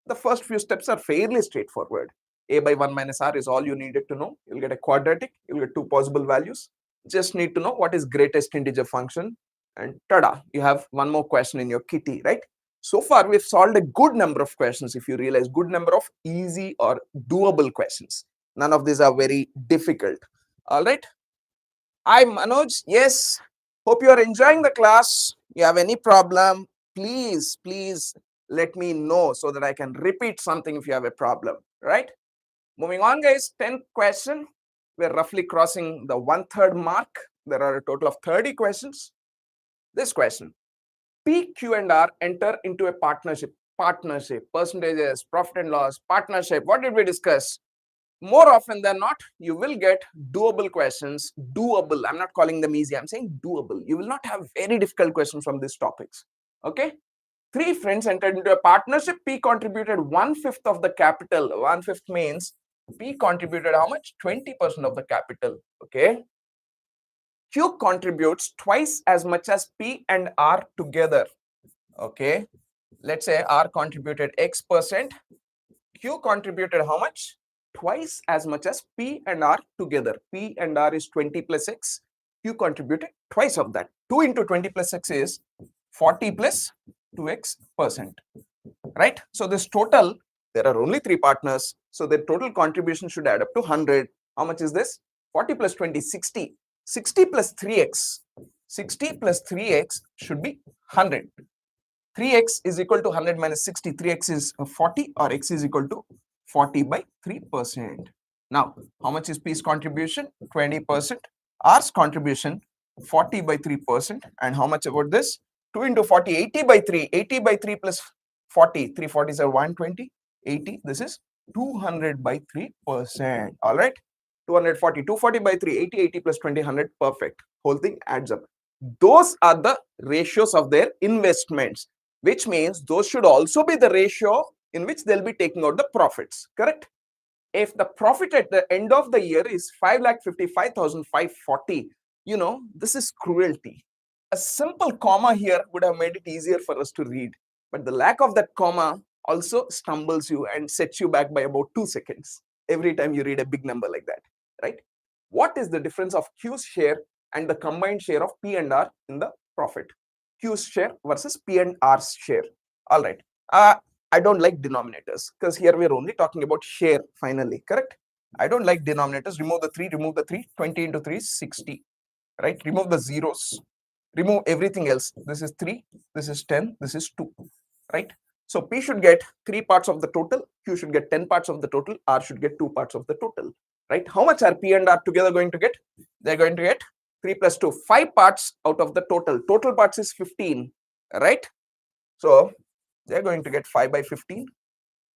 the first few steps are fairly straightforward. A by 1 minus r is all you needed to know. You'll get a quadratic, you'll get two possible values. Just need to know what is greatest integer function, and tada, you have one more question in your kitty, right? So far, we've solved a good number of questions. If you realize, good number of easy or doable questions. None of these are very difficult. All right. I'm Manoj. Yes. Hope you are enjoying the class. You have any problem, please let me know so that I can repeat something if you have a problem, right? Moving on, guys. 10th question. We're roughly crossing the 1/3 mark. There are a total of 30 questions. This question. P, Q, and R enter into a partnership, percentages, profit and loss, partnership. What did we discuss? More often than not, you will get doable questions. Doable. I'm not calling them easy. I'm saying doable. You will not have very difficult questions from these topics. Okay. 3 friends entered into a partnership. P contributed 1/5 of the capital. 1/5 means P contributed how much? 20% of the capital. Okay. Q contributes twice as much as P and R together. Okay. Let's say R contributed X%. Q contributed how much? Twice as much as P and R together. P and R is 20 plus X. Q contributed twice of that. 2 into 20 plus X is 40 plus 2X%. Right? So this total, there are only 3 partners. So the total contribution should add up to 100. How much is this? 40 plus 20, 60. 60 plus 3X. 60 plus 3X should be 100. 3x is equal to 100 minus 60. 3x is 40, or x is equal to 40 by 3%. Now, how much is P's contribution? 20%. R's contribution 40 by 3%. And how much about this? 2 into 40, 80 by 3. 80 by 3 plus 40. 340 is 120. 80. This is 200 by 3%. All right. 240. 240 by 3. 80. 80 plus 20. 100. Perfect. Whole thing adds up. Those are the ratios of their investments, which means those should also be the ratio in which they'll be taking out the profits. Correct? If the profit at the end of the year is 5,55,540, this is cruelty. A simple comma here would have made it easier for us to read, but the lack of that comma also stumbles you and sets you back by about 2 seconds every time you read a big number like that, right? What is the difference of Q's share and the combined share of P and R in the profit? Q's share versus P and R's share. All right. I don't like denominators because here we're only talking about share finally, correct? I don't like denominators. Remove the 3, 20 into 3 is 60, right? Remove the zeros, remove everything else. This is 3, this is 10, this is 2, right? So P should get 3 parts of the total, Q should get 10 parts of the total, R should get 2 parts of the total, right? How much are P and R together going to get? They're going to get 3 plus 2, 5 parts out of the total. Total parts is 15, right? So they're going to get 5 by 15.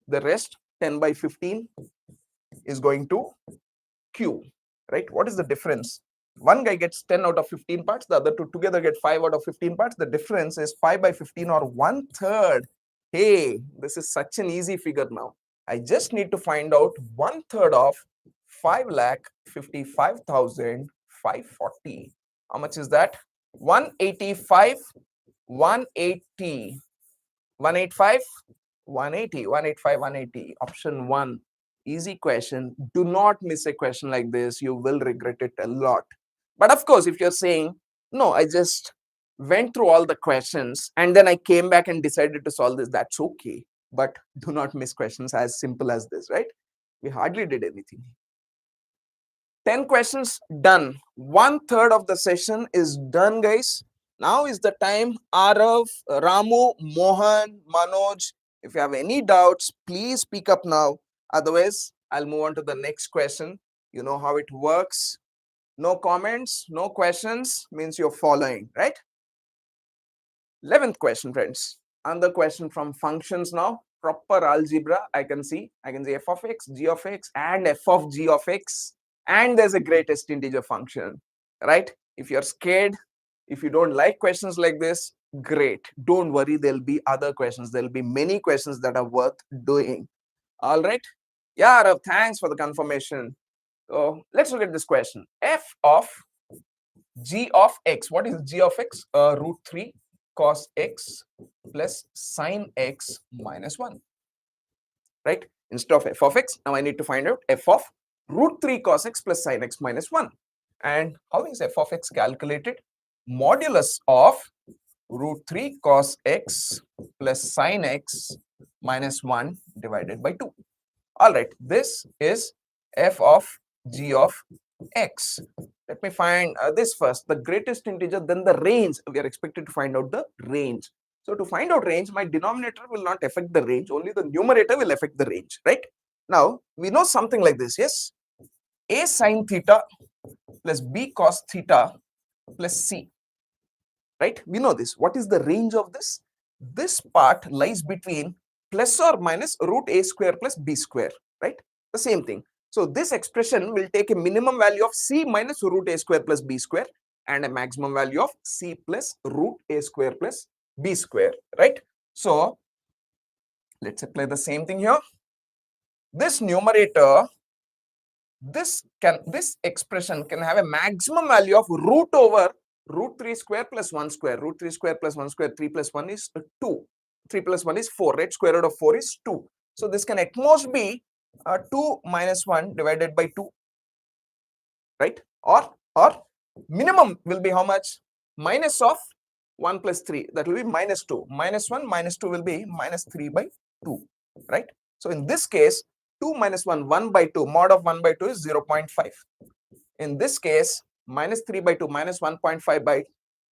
The rest, 10 by 15, is going to Q, right? What is the difference? One guy gets 10 out of 15 parts, the other two together get 5 out of 15 parts. The difference is 5 by 15 or 1/3. Hey, this is such an easy figure now. I just need to find out 1/3 of 5,55,540. How much is that? 185, 180, 185, 180, 185, 180. Option 1. Easy question. Do not miss a question like this. You will regret it a lot. But of course, if you're saying, no, I just went through all the questions and then I came back and decided to solve this, that's okay. But do not miss questions as simple as this, right? We hardly did anything. 10 questions done. 1/3 of the session is done, guys. Now is the time. Arav, Ramu, Mohan, Manoj, if you have any doubts, please speak up now. Otherwise, I'll move on to the next question. You know how it works. No comments, no questions means you're following, right? 11th question, friends. Another question from functions now. Proper algebra. I can see f of x, g of x, and f of g of x. And there's a greatest integer function, right? If you're scared, if you don't like questions like this, great. Don't worry, there'll be other questions. There'll be many questions that are worth doing. All right. Yeah, Rav, thanks for the confirmation. So let's look at this question. F of g of x. What is g of x? Root 3 cos x plus sine x minus 1. Right? Instead of f of x, now I need to find out f of root 3 cos x plus sine x minus 1. And how is f of x calculated? Modulus of root 3 cos x plus sine x minus 1 divided by 2. All right, this is f of g of x. Let me find this first, the greatest integer, then the range. We are expected to find out the range. So to find out range, my denominator will not affect the range, only the numerator will affect the range, right? Now, we know something like this, yes? A sine theta plus b cos theta plus c, right? We know this. What is the range of this? This part lies between plus or minus root a square plus b square, right? The same thing. So this expression will take a minimum value of c minus root a square plus b square and a maximum value of c plus root a square plus b square, right? So let's apply the same thing here. This numerator, this expression can have a maximum value of root over root 3 square plus 1 square. Root 3 square plus 1 square, 3 plus 1 is 2. 3 plus 1 is 4, right? Square root of 4 is 2. So this can at most be 2 minus 1 divided by 2, right? Or minimum will be how much? Minus of 1 plus 3, that will be minus 2. Minus 1 minus 2 will be minus 3 by 2, right? So in this case, 2 minus 1, 1 by 2, mod of 1 by 2 is 0.5. In this case, minus 3 by 2 minus 1.5 by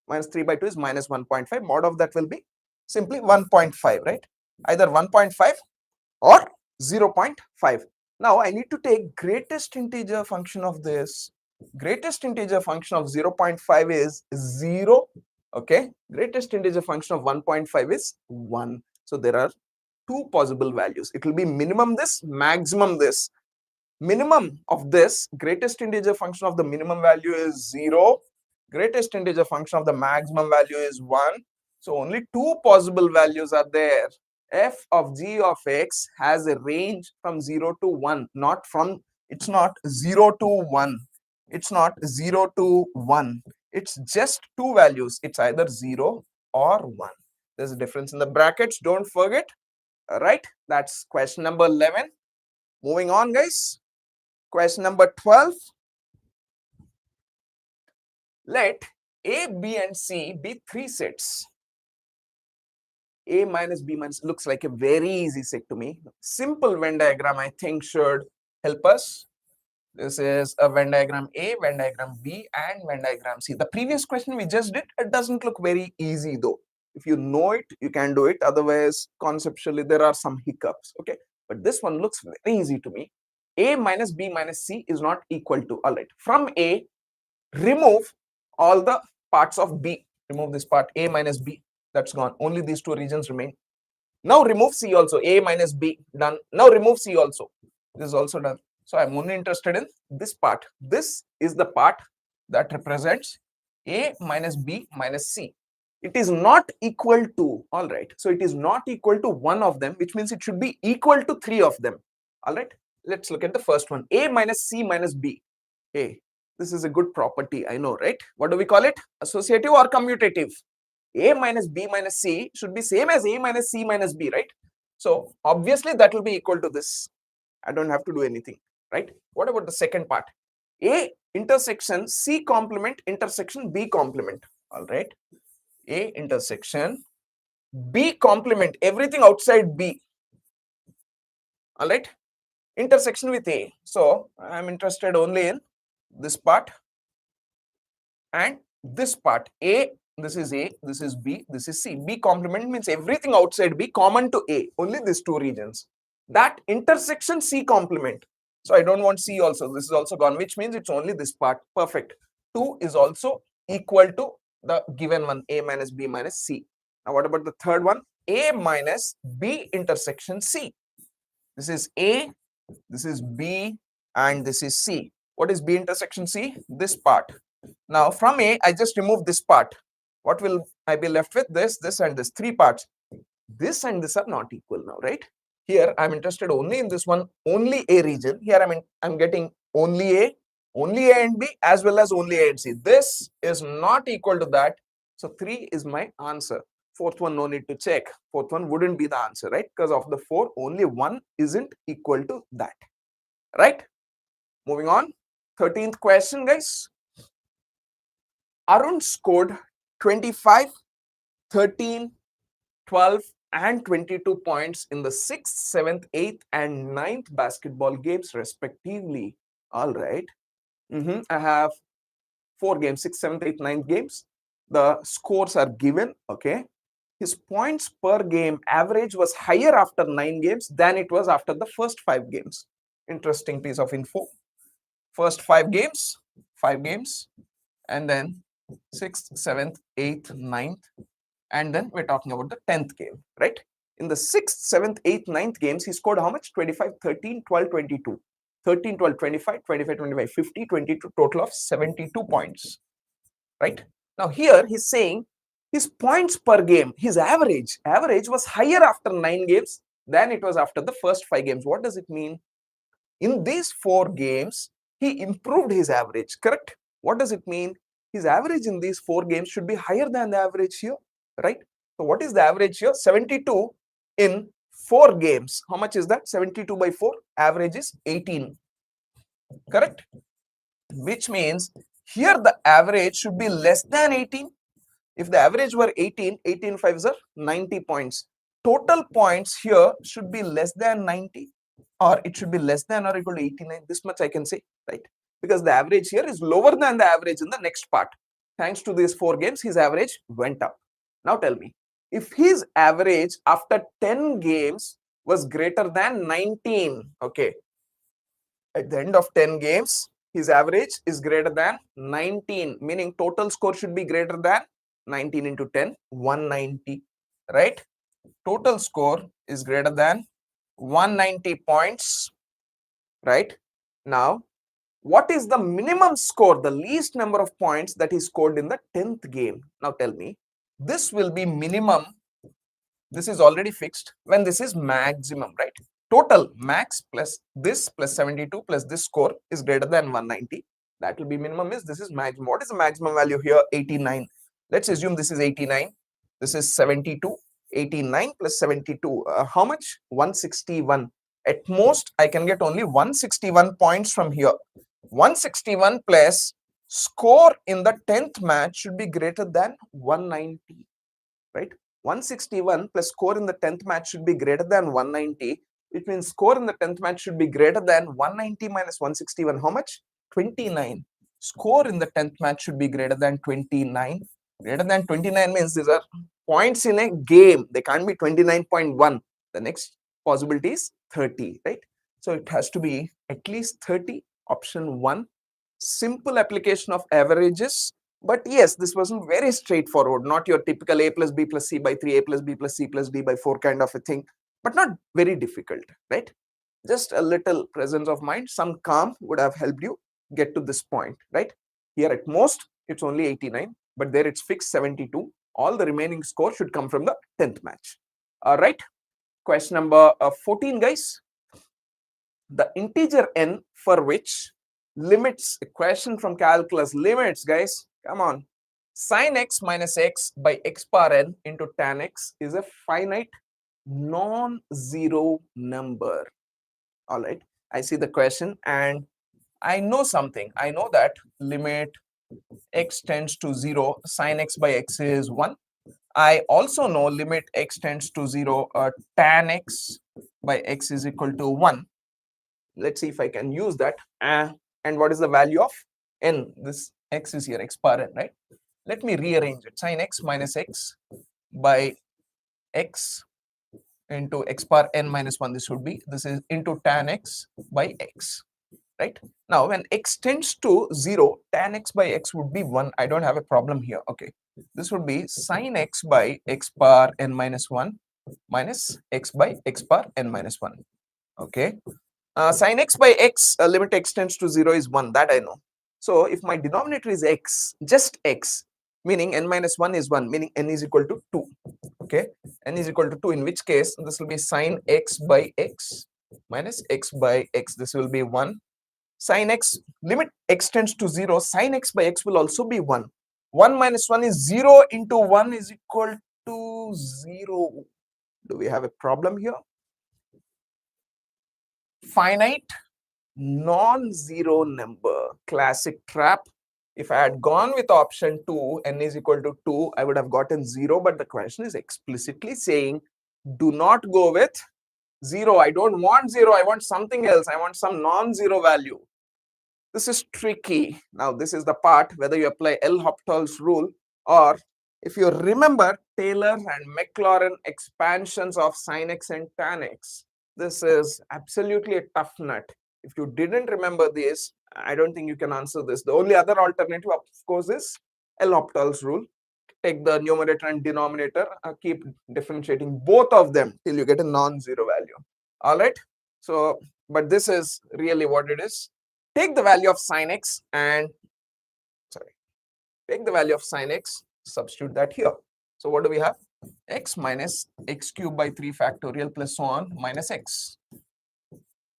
minus 3 by 2 is minus 1.5. Mod of that will be simply 1.5, right? Either 1.5 or 0.5. Now I need to take greatest integer function of this. Greatest integer function of 0.5 is 0. Okay, greatest integer function of 1.5 is 1. So there are two possible values. It will be minimum this, maximum this. Minimum of this, greatest integer function of the minimum value is 0. Greatest integer function of the maximum value is 1. So only two possible values are there. F of g of x has a range from 0 to 1, not from, it's not 0 to 1. It's not 0 to 1. It's just two values. It's either 0 or 1. There's a difference in the brackets. Don't forget. All right. That's question number 11. Moving on, guys. Question number 12. Let A, B, and C be three sets. A minus B minus looks like a very easy set to me. Simple Venn diagram, I think, should help us. This is a Venn diagram A, Venn diagram B, and Venn diagram C. The previous question we just did, it doesn't look very easy though. If you know it, you can do it. Otherwise, conceptually, there are some hiccups. Okay, but this one looks very easy to me. A minus B minus C is not equal to, all right. From A, remove all the parts of B. Remove this part, A minus B. That's gone. Only these two regions remain. Now remove C also. A minus B, done. Now remove C also. This is also done. So I'm only interested in this part. This is the part that represents A minus B minus C. It is not equal to, all right. So it is not equal to one of them, which means it should be equal to three of them. All right. Let's look at the first one. A minus C minus B. A. This is a good property, I know, right? What do we call it? Associative or commutative? A minus B minus C should be same as A minus C minus B, right? So obviously that will be equal to this. I don't have to do anything, right? What about the second part? A intersection C complement intersection B complement, all right? A intersection B complement everything outside B, all right? Intersection with A. So I'm interested only in this part and this part. A, this is A, this is B, this is C. B complement means everything outside B common to A, only these two regions. That intersection C complement. So I don't want C also. This is also gone, which means it's only this part. Perfect. 2 is also equal to the given one, A minus B minus C. Now what about the third one? A minus B intersection C. This is A, this is B, and this is C. What is B intersection C? This part. Now from A, I just remove this part. What will I be left with? This, and this. Three parts. This and this are not equal now, right? Here I'm interested only in this one, only A region. Here I'm getting only A and B, as well as only A and C. This is not equal to that. So 3 is my answer. Fourth one, no need to check. Fourth one wouldn't be the answer, right? Because of the 4, only 1 isn't equal to that, right? Moving on. 13th question, guys. Arun scored 25, 13, 12, and 22 points in the 6th, 7th, 8th, and 9th basketball games, respectively. All right. I have 4 games, 6th, 7th, 8th, 9th games. The scores are given. Okay. His points per game average was higher after 9 games than it was after the first 5 games. Interesting piece of info. First 5 games, and then 6th, 7th, 8th, 9th, and then we're talking about the 10th game, right? In the 6th, 7th, 8th, 9th games, he scored how much? 25, 13, 12, 22. 13, 12, 25, 25, 25, 50, 22, total of 72 points, right? Now here he's saying his points per game, his average was higher after 9 games than it was after the first 5 games. What does it mean? In these 4 games, he improved his average, correct? What does it mean? His average in these 4 games should be higher than the average here, right? So what is the average here? 72 in 4 games. How much is that? 72 by 4. Average is 18, correct? Which means here the average should be less than 18. If the average were 18, 18 5s are 90 points. Total points here should be less than 90, or it should be less than or equal to 89. This much I can say, right? Because the average here is lower than the average in the next part. Thanks to these 4 games, his average went up. Now tell me, if his average after 10 games was greater than 19, okay, at the end of 10 games, his average is greater than 19, meaning total score should be greater than 19 into 10, 190, right? Total score is greater than 190 points, right? Now, what is the minimum score, the least number of points that he scored in the 10th game? Now tell me, this will be minimum. This is already fixed when this is maximum, right? Total max plus this plus 72 plus this score is greater than 190. That will be minimum is this is maximum. What is the maximum value here? 89. Let's assume this is 89. This is 72. 89 plus 72. How much? 161. At most, I can get only 161 points from here. 161 plus score in the 10th match should be greater than 190, right? 161 plus score in the 10th match should be greater than 190. It means score in the 10th match should be greater than 190 minus 161. How much? 29. Score in the 10th match should be greater than 29. Greater than 29 means these are points in a game. They can't be 29.1. The next possibility is 30, right? So it has to be at least 30. Option 1. Simple application of averages. But yes, this wasn't very straightforward, not your typical a plus b plus c by 3, a plus b plus c plus d by 4 kind of a thing, but not very difficult, right? Just a little presence of mind, some calm would have helped you get to this point, right? Here at most, it's only 89, but there it's fixed 72. All the remaining score should come from the 10th match. All right, question number 14, guys. The integer n for which limits, a question from calculus, limits, guys, come on. Sin x minus x by x power n into tan x is a finite non-zero number. All right, I see the question and I know something. I know that limit x tends to 0, sin x by x is 1. I also know limit x tends to 0, tan x by x is equal to 1. Let's see if I can use that. And what is the value of n? This x is here, x power n, right? Let me rearrange it. Sin x minus x by x into x power n minus 1. This would be, this is into tan x by x, right? Now, when x tends to 0, tan x by x would be 1. I don't have a problem here. Okay. This would be sin x by x power n minus 1 minus x by x power n minus 1. Okay. Sin x by x, limit x tends to 0 is 1. That I know. So, if my denominator is x, just x, meaning n minus 1 is 1, meaning n is equal to 2. Okay, n is equal to 2, in which case this will be sin x by x minus x by x. This will be 1. Sin x, limit x tends to 0, sin x by x will also be 1. 1 minus 1 is 0 into 1 is equal to 0. Do we have a problem here? Finite non-zero number, classic trap. If I had gone with option 2, n is equal to 2, I would have gotten 0, but the question is explicitly saying do not go with 0. I don't want 0, I want something else. I want some non-zero value. This is tricky. Now, this is the part whether you apply L'Hopital's rule or if you remember Taylor and Maclaurin expansions of sin x and tan x. This is absolutely a tough nut. If you didn't remember this, I don't think you can answer this. The only other alternative, of course, is L'Hopital's rule. Take the numerator and denominator, keep differentiating both of them till you get a non-zero value. All right. So, but this is really what it is. Take the value of sin x and, take the value of sin x, substitute that here. So, what do we have? X minus x cubed by 3 factorial plus so on minus x,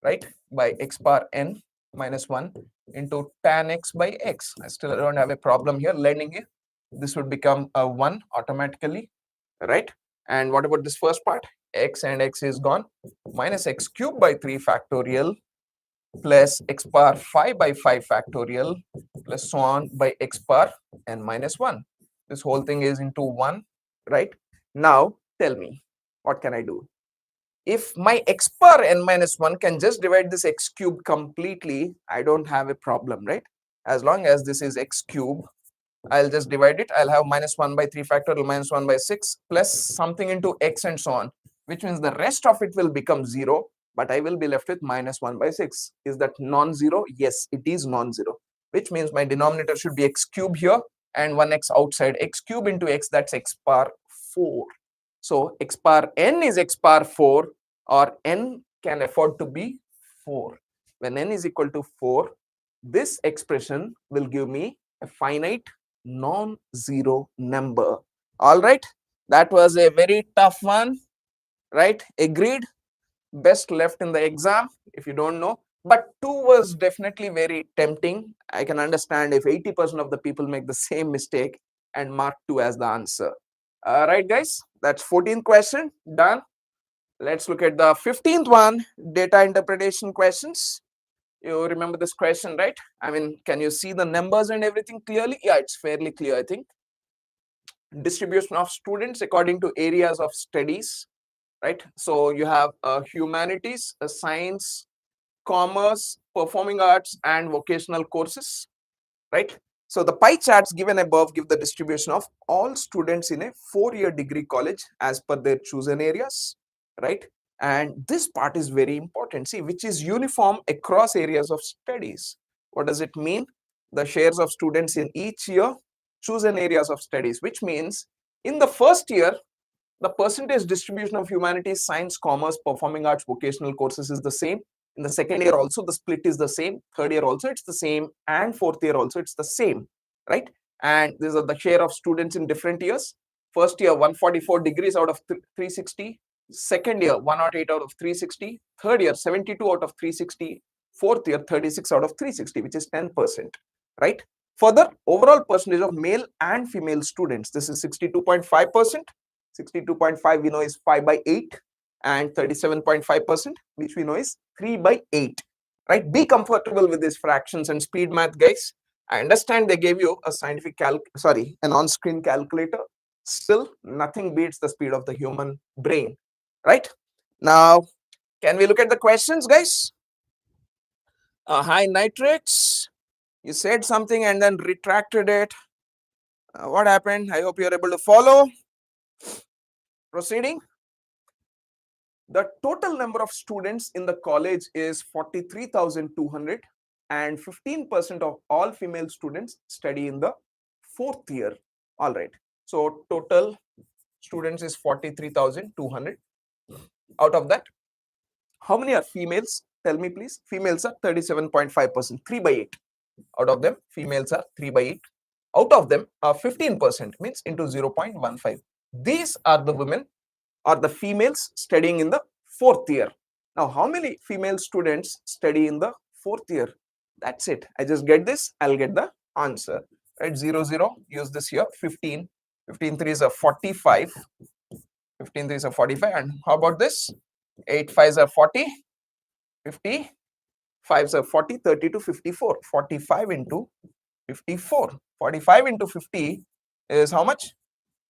right, by x power n minus 1 into tan x by x. I still don't have a problem here learning it. This would become a 1 automatically, right? And what about this first part? X and x is gone, minus x cubed by 3 factorial plus x power 5 by 5 factorial plus so on by x power n minus 1. This whole thing is into 1, right? Now, tell me, what can I do? If my x power n minus 1 can just divide this x cube completely, I don't have a problem, right? As long as this is x cube I'll just divide it. I'll have minus 1 by 3 factorial minus 1 by 6 plus something into x and so on, which means the rest of it will become 0, but I will be left with minus 1 by 6. Is that non-zero? Yes, it is non-zero, which means my denominator should be x cube here and 1x outside. X cube into x, that's x power 4. So x power n is x power 4, or n can afford to be 4. When n is equal to 4, this expression will give me a finite non-zero number. All right, that was a very tough one, right? Agreed. Best left in the exam if you don't know. But 2 was definitely very tempting. I can understand if 80% of the people make the same mistake and mark 2 as the answer. All right, guys, that's 14th question done. Let's look at the 15th one, data interpretation questions. You remember this question, right? I mean, can you see the numbers and everything clearly? Yeah, it's fairly clear, I think. Distribution of students according to areas of studies, right? So you have humanities, science, commerce, performing arts, and vocational courses, right? So the pie charts given above give the distribution of all students in a 4-year degree college as per their chosen areas, right? And this part is very important. See, which is uniform across areas of studies. What does it mean? The shares of students in each year, chosen areas of studies, which means in the first year, the percentage distribution of humanities, science, commerce, performing arts, vocational courses is the same. In the second year also, the split is the same. Third year also, it's the same. And fourth year also, it's the same, right? And these are the share of students in different years. First year, 144 degrees out of 360. Second year, 108 out of 360. Third year, 72 out of 360. Fourth year, 36 out of 360, which is 10%, right? Further, overall percentage of male and female students, this is 62.5%. 62.5 we know is 5 by 8, and 37.5% which we know is 3 by 8, right? Be comfortable with these fractions and speed math, guys. I understand they gave you a scientific an on-screen calculator. Still, nothing beats the speed of the human brain, right? Now, can we look at the questions, guys? Hi, Nitrix. You said something and then retracted it. What happened? I hope you're able to follow. Proceeding. The total number of students in the college is 43,200, and 15% of all female students study in the 4th year. All right. So total students is 43,200. Out of that, how many are females? Tell me, please. Females are 37.5%, 3 by 8. Out of them, females are 3 by 8. Out of them, 15% means into 0.15. These are the women or the females studying in the 4th year. Now, how many female students study in the 4th year? That's it. I just get this, I'll get the answer. Right, 0, 0, use this here, 15. 15 3s are 45. 15 3s are 45. And how about this? 8 5s are 40. 50. 5s are 40, 30 to 54. 45 into 54. 45 into 50 is how much?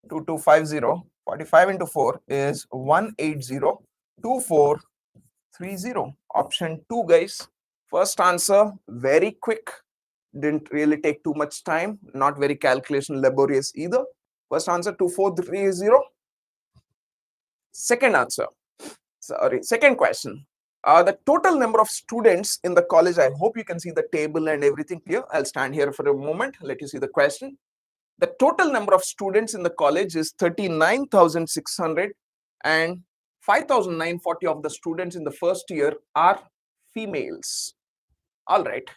2250. 45 into 4 is 1802430. Option 2, guys. First answer, very quick. Didn't really take too much time. Not very calculation laborious either. First answer, 2430. Second answer. Second question. The total number of students in the college, I hope you can see the table and everything clear. I'll stand here for a moment, let you see the question. The total number of students in the college is 39,600, and 5,940 of the students in the first year are females. All right.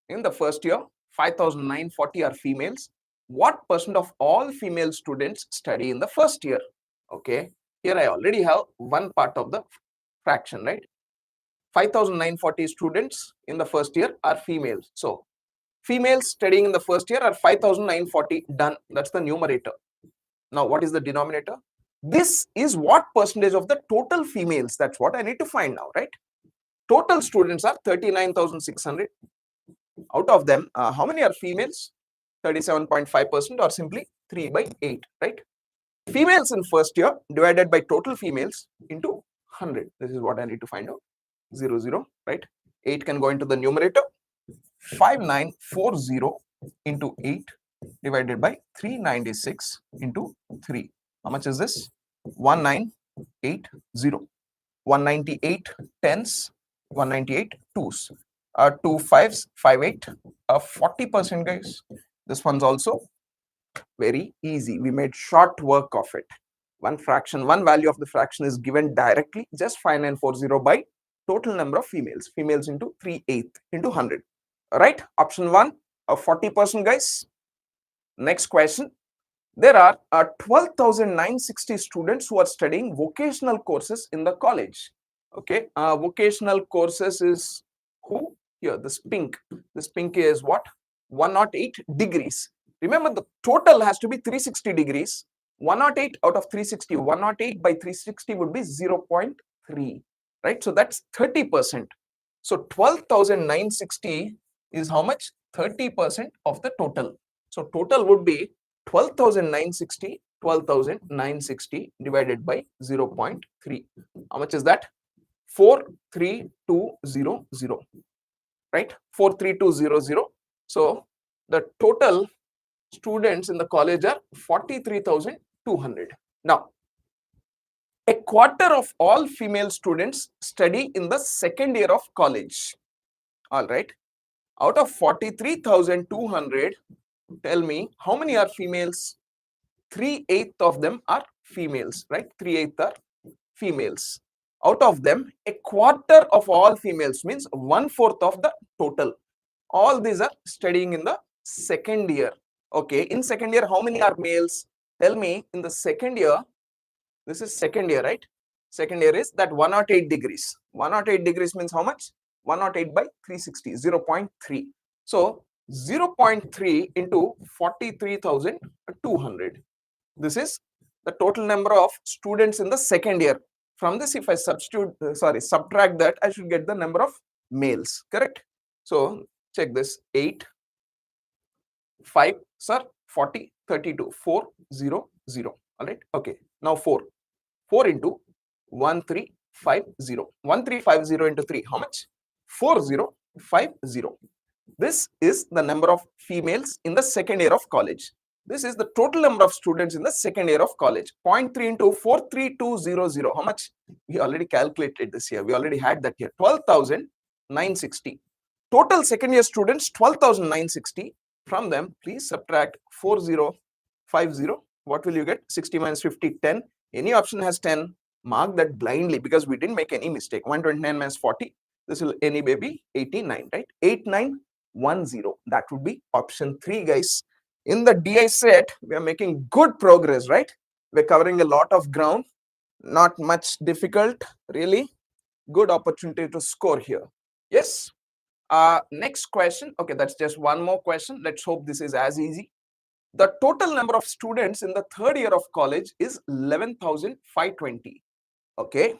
In the first year, 5,940 are females. What percent of all female students study in the first year? Okay. Here I already have one part of the fraction, right? 5,940 students in the first year are females. So females studying in the first year are 5,940. Done. That's the numerator. Now, what is the denominator? This is what percentage of the total females? That's what I need to find now, right? Total students are 39,600. Out of them, how many are females? 37.5%, or simply 3 by 8, right? Females in first year divided by total females into 100. This is what I need to find out. 0, 0, right? 8 can go into the numerator. 5940 into 8 divided by 396 into 3. How much is this? 1980. 198 tens, 198 twos. 2 fives, 58, 40%, guys. This one's also very easy. We made short work of it. One fraction, one value of the fraction is given directly, just 5940 by total number of females. Females into 3/8 into 100. All right, option 1, 40%, guys. Next question. There are 12,960 students who are studying vocational courses in the college. Okay, vocational courses is who? Here, this pink. This pink is what? 108 degrees. Remember, the total has to be 360 degrees. 108 out of 360, 108 by 360 would be 0.3, right? So that's 30%. So 12,960 is how much? 30% of the total. So total would be 12,960, 12,960 divided by 0.3. How much is that? 43200, right? 43200. So the total students in the college are 43,200. Now, a quarter of all female students study in the second year of college. All right. Out of 43,200, tell me how many are females? 3/8 of them are females, right? 3/8 are females. Out of them, a quarter of all females means 1/4 of the total. All these are studying in the second year. Okay, in second year, how many are males? Tell me, in the second year, this is second year, right? Second year is that 108 degrees. 108 degrees means how much? 108 by 360, 0.3. So 0.3 into 43,200. This is the total number of students in the second year. From this, if I subtract that, I should get the number of males, correct? So check this, 8, 5, sir, 40, 32, 400. All right, okay. Now 4 into 1350. 1350 into 3, how much? 4050. This is the number of females in the second year of college. This is the total number of students in the second year of college. 0.3 into 43200. How much? We already calculated this here. We already had that here. 12,960. Total second year students, 12,960. From them, please subtract 4050. What will you get? 60 minus 50, 10. Any option has 10. Mark that blindly because we didn't make any mistake. 129 minus 40. This will anyway be 89, right? 8910. That would be option 3, guys. In the DI set, we are making good progress, right? We're covering a lot of ground. Not much difficult, really. Good opportunity to score here. Yes. Next question. Okay, that's just one more question. Let's hope this is as easy. The total number of students in the third year of college is 11,520. Okay.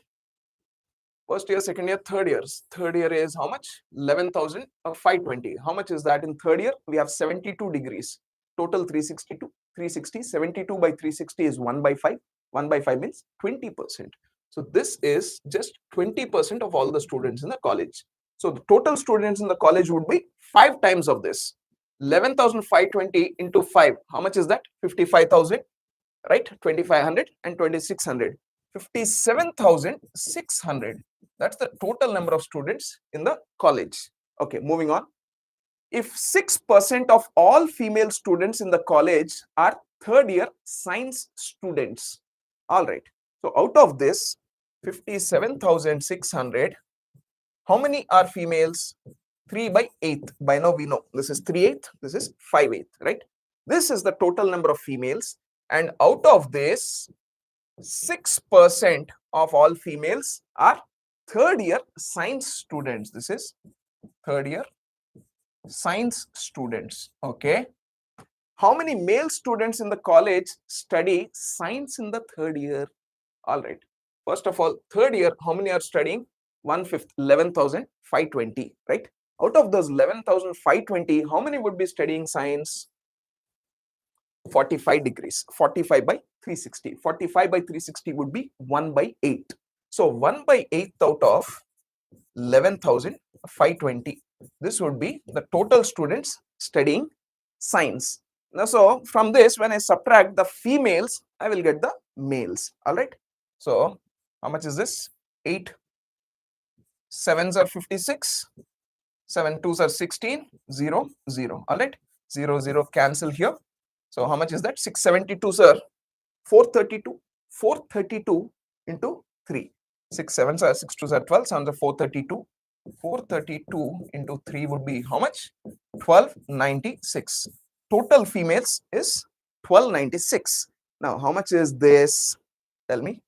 First year, second year, third years. Third year is how much? 11,520. How much is that in third year? We have 72 degrees. Total 362. 360. 72 by 360 is 1 by 5. 1 by 5 means 20%. So this is just 20% of all the students in the college. So the total students in the college would be 5 times of this. 11,520 into 5. How much is that? 55,000, right? 2,500 and 2,600. 57,600. That's the total number of students in the college. Okay, moving on. If 6% of all female students in the college are third year science students, all right. So out of this 57,600, how many are females? 3 by 8. By now we know this is 3/8, this is 5/8, right? This is the total number of females, and out of this 6% of all females are third year science students. This is third year science students. Okay. How many male students in the college study science in the third year? All right. First of all, third year, how many are studying? 1/5, 11,520, right? Out of those 11,520, how many would be studying science? 45 degrees. 45 by 360. 45 by 360 would be 1 by 8. So 1 by 8 out of 11,520. This would be the total students studying science. Now, so from this, when I subtract the females, I will get the males. All right. So how much is this? 8 7s are 56, 7 2s are 16, 0 0. All right. 0 0 cancel here. So how much is that? 672, sir. 432. 432 into 3. 6 7s are 6 2s are 12. 7s are 432. 432 into 3 would be how much? 1296. Total females is 1296. Now, how much is this? Tell me.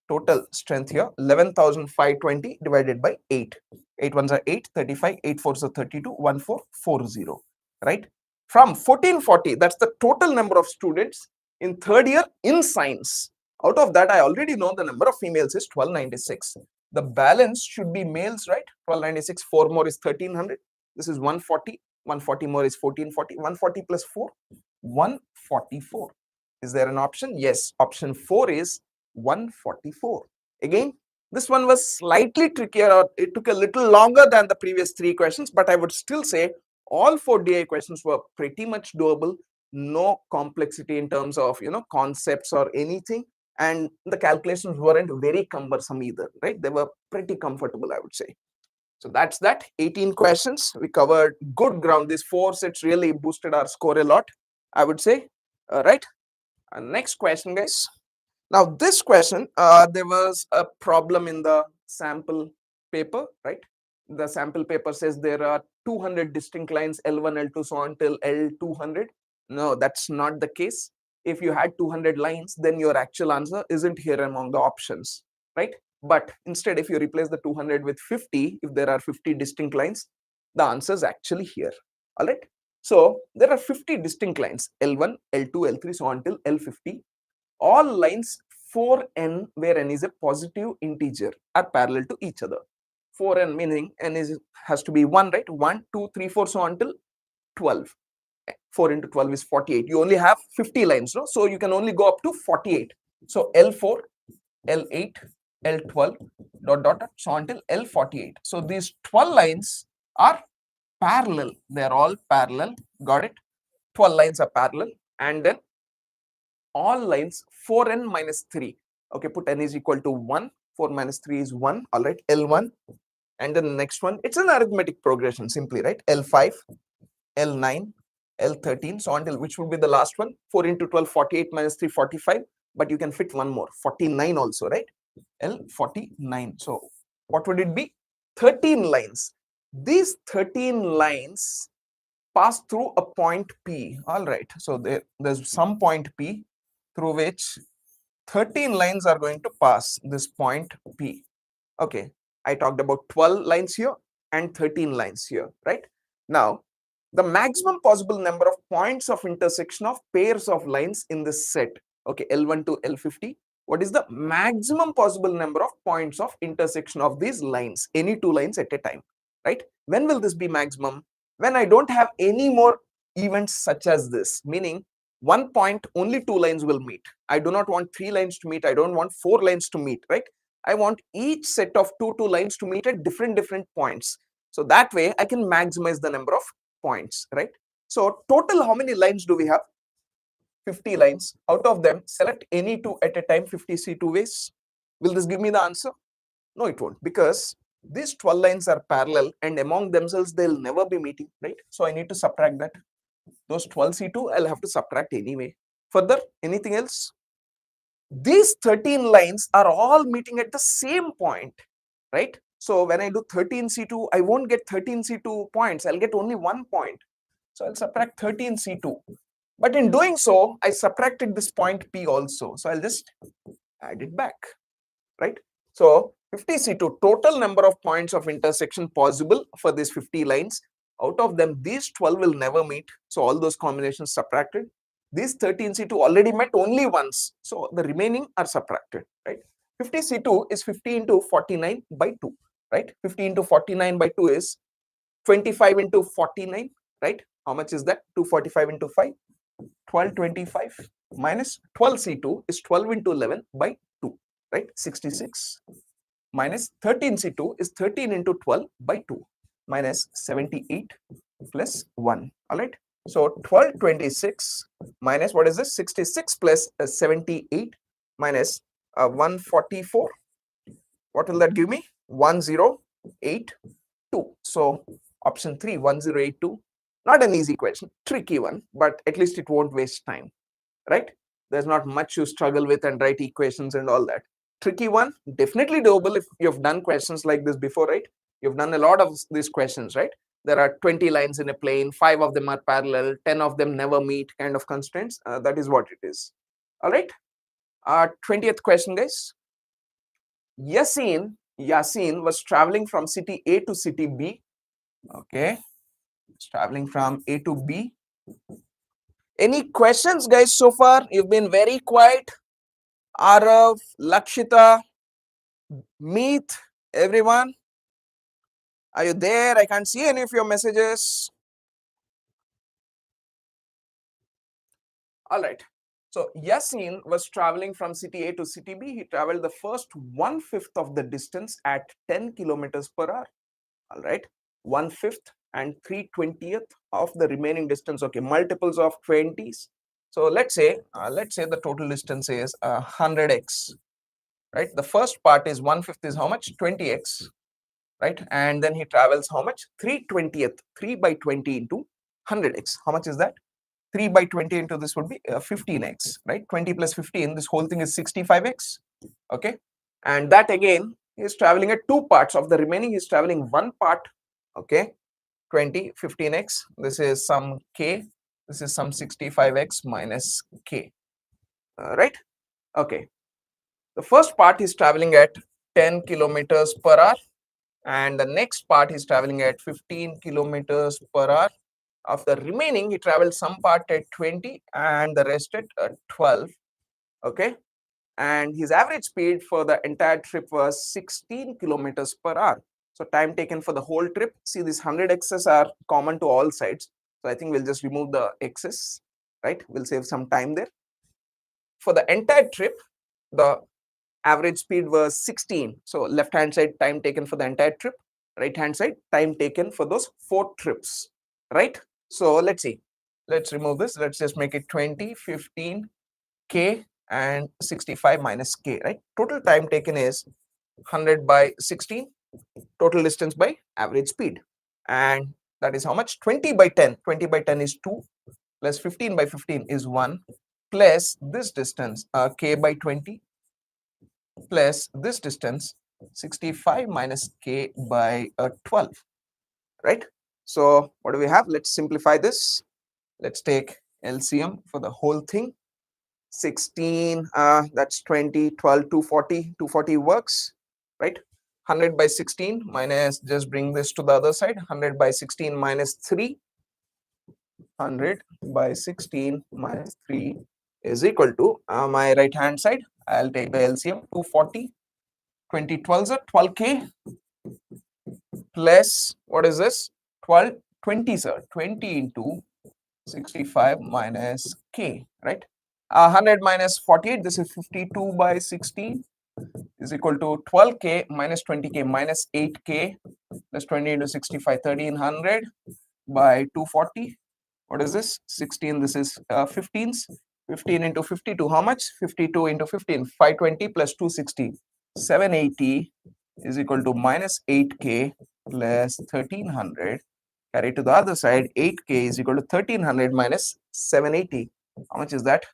Total strength here 11,520 divided by 8. 8 ones are 8, 35, 8 fours are 32, 1440. Right? From 1440, that's the total number of students in third year in science. Out of that, I already know the number of females is 1296. The balance should be males, right? 1296, 4 more is 1300. This is 140. 140 more is 1440. 140 plus 4, 144. Is there an option? Yes. Option 4 is 144. Again, this one was slightly trickier, or it took a little longer than the previous 3 questions, but I would still say all 4 DI questions were pretty much doable. No complexity in terms of concepts or anything, and the calculations weren't very cumbersome either, right? They were pretty comfortable, I would say. So that's that. 18 questions. We covered good ground. These 4 sets really boosted our score a lot, I would say. Right. Next question, guys. Now, this question, there was a problem in the sample paper, right? The sample paper says there are 200 distinct lines, L1, L2, so on till L200. No, that's not the case. If you had 200 lines, then your actual answer isn't here among the options, right? But instead, if you replace the 200 with 50, if there are 50 distinct lines, the answer is actually here. All right. So there are 50 distinct lines, L1, L2, L3, so on till L50. All lines 4n, where n is a positive integer, are parallel to each other. 4n meaning n has to be 1, right? 1, 2, 3, 4, so on till 12. 4 into 12 is 48. You only have 50 lines, no? So you can only go up to 48. So L4, L8, L12, dot, dot, dot, so on till L48. So these 12 lines are parallel. They're all parallel. Got it? 12 lines are parallel. And then all lines 4n minus 3. Okay, put n is equal to 1. 4 minus 3 is 1. All right, L1. And then the next one, it's an arithmetic progression simply, right? L5, L9, L13, so until which would be the last one? 4 into 12, 48 minus 3, 45. But you can fit one more, 49 also, right? L49. So what would it be? 13 lines. These 13 lines pass through a point P. All right. So there's some point P through which 13 lines are going to pass this point P. Okay. I talked about 12 lines here and 13 lines here, right? Now, the maximum possible number of points of intersection of pairs of lines in this set, okay, L1 to L50, what is the maximum possible number of points of intersection of these lines, any 2 lines at a time, right? When will this be maximum? When I don't have any more events such as this, meaning one point, only 2 lines will meet. I do not want 3 lines to meet. I don't want 4 lines to meet, right? I want each set of 2 lines to meet at different points. So that way I can maximize the number of points, right? So total, how many lines do we have? 50 lines. Out of them, select any 2 at a time, 50 C2 ways. Will this give me the answer? No, it won't, because these 12 lines are parallel and among themselves they'll never be meeting, right? So I need to subtract that. Those 12 C2 I'll have to subtract anyway. Further, anything else? These 13 lines are all meeting at the same point, right? So when I do 13 C2, I won't get 13 C2 points. I'll get only 1 point. So I'll subtract 13 C2. But in doing so, I subtracted this point P also. So I'll just add it back, right? So 50 C2, total number of points of intersection possible for these 50 lines. Out of them, these 12 will never meet. So all those combinations subtracted. These 13 C2 already met only once. So the remaining are subtracted, right? 50 C2 is 50 into 49 by 2, right? 50 into 49 by 2 is 25 into 49, right? How much is that? 245 into 5, 1225 minus 12 C2 is 12 into 11 by 2, right? 66 minus 13 C2 is 13 into 12 by 2 minus 78 plus 1. All right. So 1226 minus what is this? 66 plus 78 minus 144. What will that give me? 1082. So option 3, 1082. Not an easy question, tricky one, but at least it won't waste time, right? There's not much you struggle with and write equations and all that. Tricky one, definitely doable if you've done questions like this before, right? You've done a lot of these questions, right? There are 20 lines in a plane, 5 of them are parallel, 10 of them never meet kind of constraints. That is what it is. All right. 20th question, guys. Yasin was traveling from city A to city B. Okay. Traveling from A to B. Any questions, guys, so far? You've been very quiet. Arav, Lakshita, Meet, everyone. Are you there? I can't see any of your messages. All right. So Yasin was traveling from city A to city B. He traveled the first 1/5 of the distance at 10 kilometers per hour. All right. 1/5 and 3/20th of the remaining distance. Okay, multiples of 20s. So let's say the total distance is 100x. Right. The first part is 1/5 is how much? 20x. Right. And then he travels how much? 3/20th. 3 by 20 into 100x. How much is that? 3 by 20 into this would be 15x, right? 20 plus 15, this whole thing is 65x, okay? And that again is traveling at 2 parts. Of the remaining, he's traveling 1 part, okay? 20, 15x, this is some k, this is some 65x minus k, right? Okay. The first part is traveling at 10 kilometers per hour, and the next part is traveling at 15 kilometers per hour. Of the remaining, he traveled some part at 20 and the rest at 12. Okay. And his average speed for the entire trip was 16 kilometers per hour. So time taken for the whole trip. See, these 100x's are common to all sides. So I think we'll just remove the x's, right? We'll save some time there. For the entire trip, the average speed was 16. So left hand side, time taken for the entire trip. Right hand side, time taken for those 4 trips, right? So let's see. Let's remove this. Let's just make it 20, 15, k and 65 minus k, right? Total time taken is 100 by 16, total distance by average speed. And that is how much? 20 by 10. 20 by 10 is 2 plus 15 by 15 is 1 plus this distance k by 20 plus this distance 65 minus k by 12, right? So what do we have? Let's simplify this. Let's take LCM for the whole thing. 16, that's 20, 12, 240. 240 works, right? 100 by 16 minus, just bring this to the other side. 100 by 16 minus 3. 100 by 16 minus 3 is equal to my right hand side. I'll take the LCM. 240. 20 12s are 12k plus what is this? 12 20s are 20 into 65 minus k, right? 100 minus 48, this is 52 by 16 is equal to 12k minus 20k minus 8k plus 20 into 65, 1300 by 240. What is this? 16, this is 15s. 15 into 52, how much? 52 into 15, 520 plus 260, 780 is equal to minus 8k plus 1300. Carry to the other side, 8k is equal to 1300 minus 780. How much is that?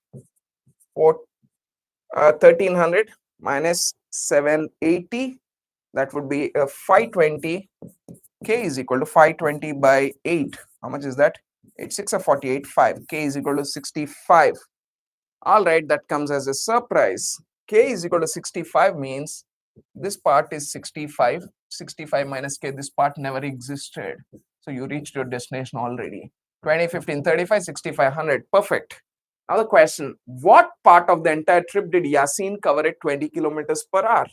1300 minus 780, that would be 520. K is equal to 520 by 8. How much is that? 8 6 are 48. 5. K is equal to 65. All right, that comes as a surprise. K is equal to 65 means this part is 65. 65 minus k, this part never existed. So you reached your destination already. 20, 15, 35, 65, 100. Perfect. Now the question, what part of the entire trip did Yasin cover at 20 kilometers per hour?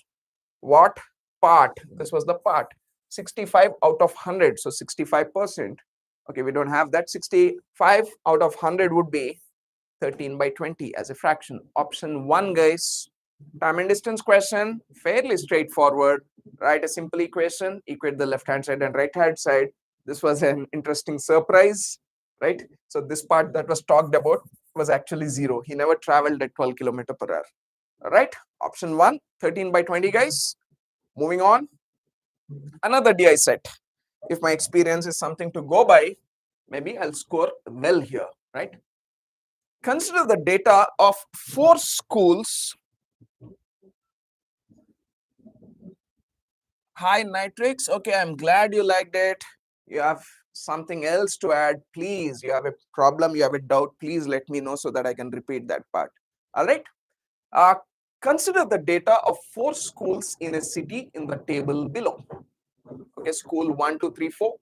What part? This was the part. 65 out of 100, so 65%. Okay, we don't have that. 65 out of 100 would be 13 by 20 as a fraction. Option 1, guys. Time and distance question, fairly straightforward. Write a simple equation, equate the left hand side and right hand side. This was an interesting surprise. right? So this part that was talked about was actually 0. He never traveled at 12 km per hour. All right, option 1, 13 by 20, guys. Moving on, another DI set. If my experience is something to go by, maybe I'll score well here, right? Consider the data of 4 schools. Hi, Nitrix. Okay, I'm glad you liked it. You have something else to add, please. You have a problem, you have a doubt, please let me know so that I can repeat that part. All right. Consider the data of 4 schools in a city in the table below. Okay, school 1, 2, 3, 4.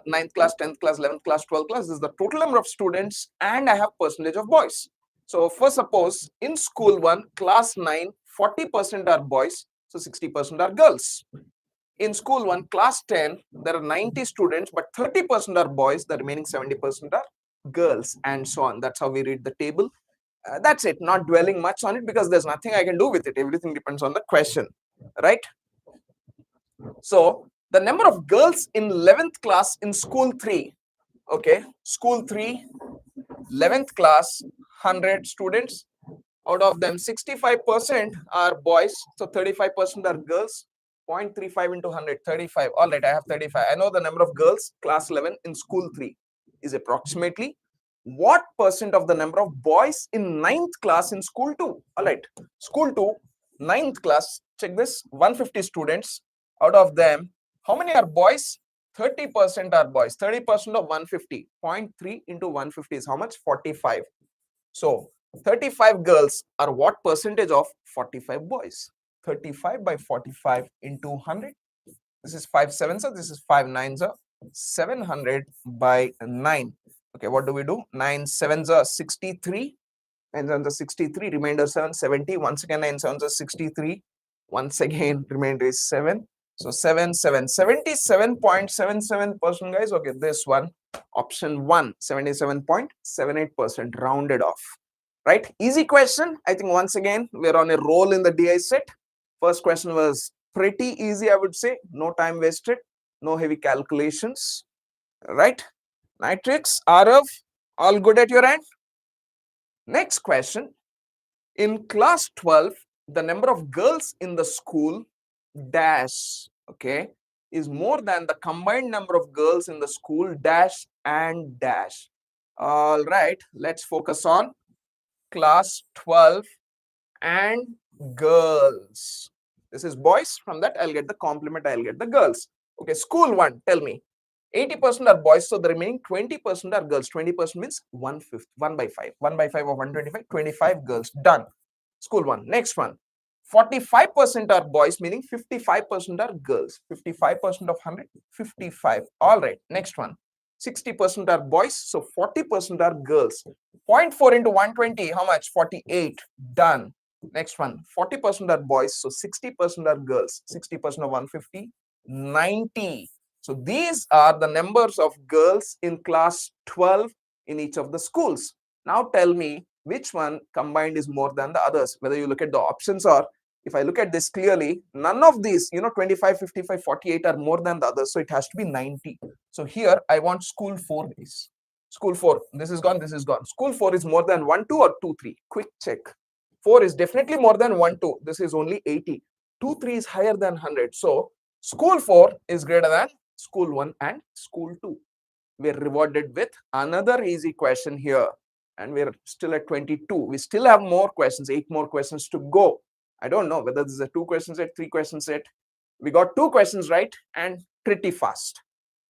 9th class, 10th class, 11th class, 12th class. This is the total number of students, and I have percentage of boys. So first, suppose in school 1, class 9, 40% are boys, so 60% are girls. In school 1, class 10, there are 90 students, but 30% are boys, the remaining 70% are girls, and so on. That's how we read the table. That's it, not dwelling much on it because there's nothing I can do with it. Everything depends on the question, right? So the number of girls in 11th class in school 3, okay, school 3, 11th class, 100 students. Out of them, 65% are boys, so 35% are girls. 0.35 into 100, 35. All right, I have 35. I know the number of girls, class 11 in school 3 is approximately what percent of the number of boys in 9th class in school 2? All right, school 2, 9th class, check this, 150 students. Out of them, how many are boys? 30% are boys. 30% of 150. 0.3 into 150 is how much? 45. So 35 girls are what percentage of 45 boys? 35 by 45 into 100. This is 5 sevens, this is 5 nines, 700 by 9. Okay, what do we do? 9 sevens are 63. 9 sevens are 63. Remainder 7, 70. Once again, 9 sevens are 63. Once again, remainder is 7. So 7, 7, 77.77%, guys. Okay, this one, option 1, 77.78% rounded off. Right? Easy question. I think once again, we're on a roll in the DI set. First question was pretty easy, I would say. No time wasted, no heavy calculations. Right? Nitrix, Arav, all good at your end? Next question. In class 12, the number of girls in the school dash, okay, is more than the combined number of girls in the school dash and dash. All right, let's focus on class 12 and girls. This is boys. From that, I'll get the complement, I'll get the girls. Okay, school 1, tell me. 80% are boys, so the remaining 20% are girls. 20% means 1/5, 1 by 5. 1 by 5 of 125, 25 girls. Done. School 1. Next one. 45% are boys, meaning 55% are girls. 55% of 100, 55. All right. Next one. 60% are boys, so 40% are girls. 0.4 into 120, how much? 48. Done. Next one. 40% are boys, so 60% are girls. 60% of 150, 90. So these are the numbers of girls in class 12 in each of the schools. Now tell me which one combined is more than the others, whether you look at the options or if I look at this clearly, none of these, 25, 55, 48 are more than the others. So it has to be 90. So here I want school 4 guys. School 4, this is gone, this is gone. School 4 is more than 1, 2 or 2, 3. Quick check. 4 is definitely more than 1, 2. This is only 80. 2, 3 is higher than 100. So school 4 is greater than school 1 and school 2. We're rewarded with another easy question here. And we're still at 22. We still have more questions, 8 more questions to go. I don't know whether this is a 2 question set, 3 question set. We got 2 questions right and pretty fast.